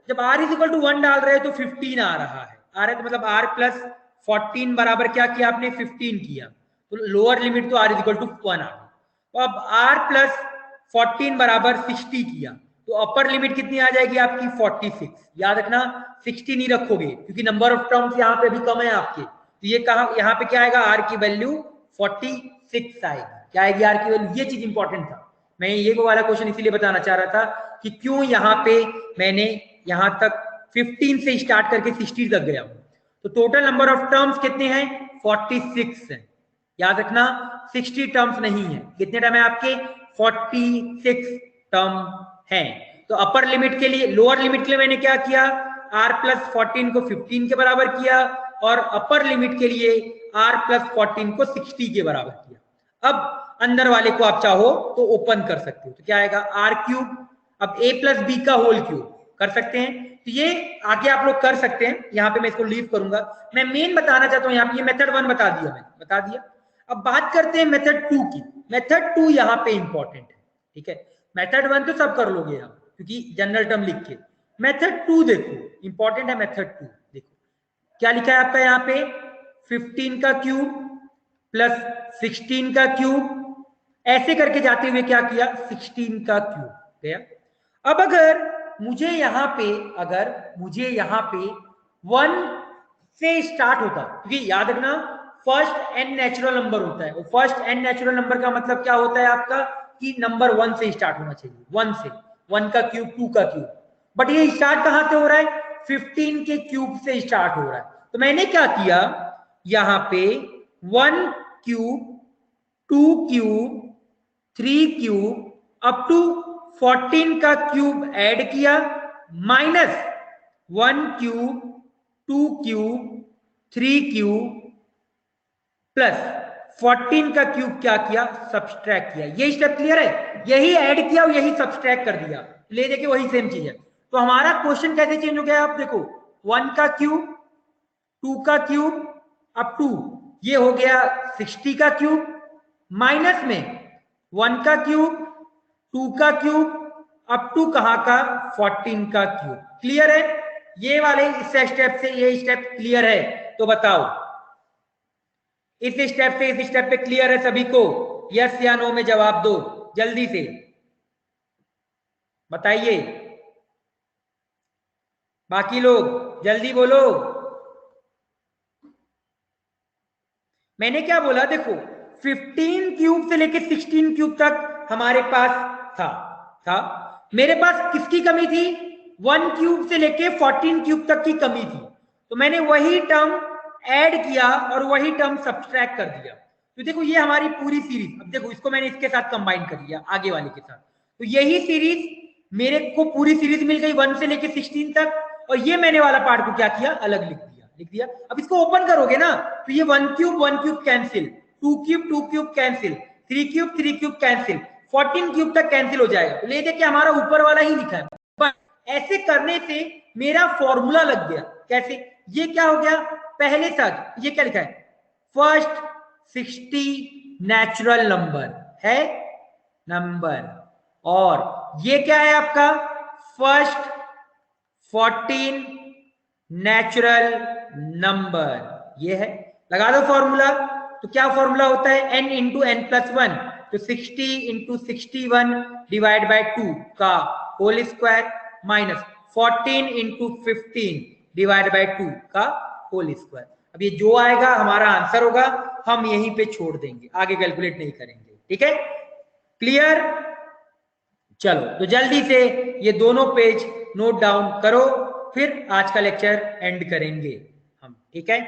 A: जब आर इज इक्वल टू 1 डाल रहे हो तो 15 आ रहा है, आ रहा है तो मतलब आर प्लस 14 बराबर क्या किया आपने 15 किया, तो लोअर लिमिट तो आर इज इक्वल टू 1 आ गई। तो अब आर प्लस 14 बराबर 60 किया, तो अपर लिमिट कितनी आ जाएगी आपकी 46, याद रखना 60 नहीं रखोगे क्योंकि नंबर ऑफ टर्म्स यहाँ पे भी कम है आपके, तो ये कहा यहाँ पे क्या आएगा आर की वैल्यू 46 आएगी, क्या आएगी आर की वैल्यू, ये चीज इंपॉर्टेंट था, मैं ये वो वाला क्वेश्चन इसीलिए बताना चाह रहा था कि क्यों यहाँ पे मैंने यहाँ तक 15 से स्टार्ट करके 60 तक गया हूं, तो टोटल नंबर ऑफ टर्म्स कितने हैं 46 है, याद रखना 60 टर्म्स नहीं है, कितने टर्म है आपके 46 टर्म है। तो अपर लिमिट के लिए, लोअर लिमिट के लिए मैंने क्या किया r प्लस 14 को 15 के बराबर किया, और अपर लिमिट के लिए r प्लस 14 को 60 के बराबर किया। अब अंदर वाले को आप चाहो तो ओपन कर सकते हो, तो क्या आएगा r क्यूब, अब a प्लस बी का होल क्यूब कर सकते हैं, तो ये आगे आप लोग कर सकते हैं, यहाँ पे मैं इसको लीव करूंगा, मैं मेन बताना चाहता हूँ यहाँ पे, ये मेथड 1 बता दिया मैंने, बता दिया। अब बात करते हैं मेथड 2 की, मेथड 2 यहाँ पे इंपॉर्टेंट है, ठीक है, मेथड 1 तो सब कर लोगे आप क्योंकि जनरल टर्म लिख के, मेथड 2 देखो इंपॉर्टेंट है, मेथड 2 देखो क्या लिखा है आपका यहाँ पे 15 का क्यूब प्लस 16 का क्यूब, ऐसे करके जाते हुए क्या किया 16 का क्यूब गया। अब अगर मुझे यहाँ पे, अगर मुझे यहाँ पे 1 से स्टार्ट होता, क्योंकि याद रखना फर्स्ट एन नेचुरल नंबर होता है। फर्स्ट एन नेचुरल नंबर का मतलब क्या होता है आपका कि नंबर 1 से स्टार्ट होना चाहिए, 1 से, 1 का क्यूब, 2 का क्यूब। बट ये स्टार्ट कहां से हो रहा है? 15 के क्यूब से स्टार्ट हो रहा है। तो मैंने क्या किया, यहां पे 1 cube, 2 cube, 3 cube up to 14 का क्यूब ऐड किया, minus 1 cube, 2 cube, 3 cube plus 14 का क्यूब क्या किया, सब्सट्रैक्ट किया। ये स्टेप क्लियर है? यही ऐड किया और यही सब्सट्रैक्ट कर दिया, ले देखिए वही सेम चीज है। तो हमारा क्वेश्चन कैसे चेंज हो गया आप देखो, 1 का क्यूब, 2 का क्यूब अप टू ये हो गया 60 का क्यूब, माइनस में 1 का क्यूब, 2 का क्यूब अप टू कहां का, 14 का क्यूब। क्लियर है? ये वाले इस स्टेप से ये स्टेप क्लियर है? तो बताओ इस स्टेप से इस स्टेप पे क्लियर है सभी को? यस या नो में जवाब दो जल्दी से, बताइए। बाकी लोग जल्दी बोलो। मैंने क्या बोला देखो, 15 क्यूब से लेके 16 क्यूब तक हमारे पास था मेरे पास किसकी कमी थी, 1 क्यूब से लेके 14 क्यूब तक की कमी थी। तो मैंने वही टर्म ऐड किया और वही टर्म सब्सट्रैक्ट कर दिया। तो देखो ये हमारी पूरी सीरीज, अब देखो इसको मैंने इसके साथ कंबाइन कर लिया आगे वाले के साथ, तो यही सीरीज मेरे को पूरी सीरीज मिल गई 1 से लेके 16 तक, और ये मैंने वाला पार्ट को क्या किया, अलग लिख दिया। अब इसको ओपन करोगे ना तो ये 1 cube cancel, 2 cube cancel, 3 cube cancel, 14 cube तक कैंसिल हो जाएगा। तो ले देखिए हमारा ऊपर वाला ही लिखा है, बट ऐसे करने से मेरा फॉर्मूला लग गया। कैसे? ये क्या हो गया, पहले तक ये क्या लिखा है, फर्स्ट 60 नेचुरल नंबर है नंबर, और ये क्या है आपका, फर्स्ट 14 नेचुरल नंबर, ये है। लगा दो फॉर्मूला। तो क्या फॉर्मूला होता है, n इंटू एन प्लस 1, तो 60 इंटू 61 डिवाइड बाई 2 का whole square, minus 14 into 15 divide by 2 का होल स्क्वायर। अब ये जो आएगा हमारा आंसर होगा, हम यहीं पे छोड़ देंगे, आगे कैलकुलेट नहीं करेंगे। ठीक है, क्लियर? चलो तो जल्दी से ये दोनों पेज नोट डाउन करो, फिर आज का लेक्चर एंड करेंगे हम। ठीक है,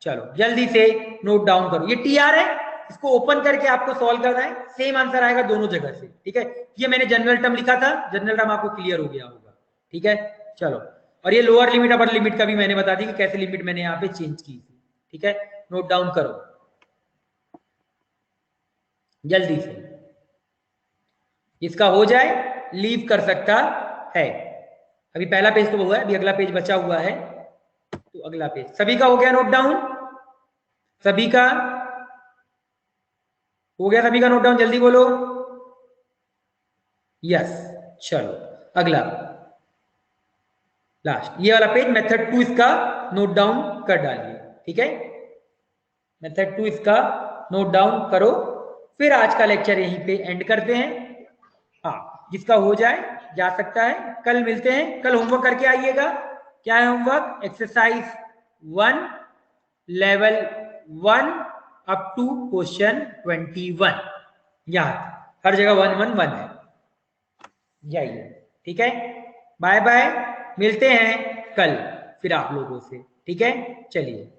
A: चलो जल्दी से नोट डाउन करो। ये टीआर है, इसको ओपन करके आपको सॉल्व करना है, सेम आंसर आएगा दोनों जगह से। ठीक है, ये मैंने जनरल टर्म लिखा था, जनरल टर्म आपको क्लियर हो गया होगा। ठीक है, चलो, और ये लोअर लिमिट अपर लिमिट का भी मैंने बता दी कि कैसे लिमिट मैंने यहाँ पे चेंज की थी। ठीक है, नोट डाउन करो जल्दी से, इसका हो जाए लीव कर सकता है। अभी पहला पेज तो हुआ है, अभी अगला पेज बचा हुआ है, तो अगला पेज सभी का हो गया नोट डाउन, सभी का हो गया, सभी का नोट डाउन, जल्दी बोलो यस। चलो अगला लास्ट ये वाला पेज, मेथड 2 इसका नोट डाउन कर डालिए। ठीक है, मेथड 2 इसका नोट डाउन करो, फिर आज का लेक्चर यहीं पे एंड करते हैं। हाँ, जिसका हो जाए जा सकता है, कल मिलते हैं। कल होमवर्क करके आइएगा। क्या है homework? Exercise 1 level 1 up to question 21, यहाँ हर जगह 1 है, जाइए। ठीक है, बाय बाय, मिलते हैं कल फिर आप लोगों से। ठीक है, चलिए।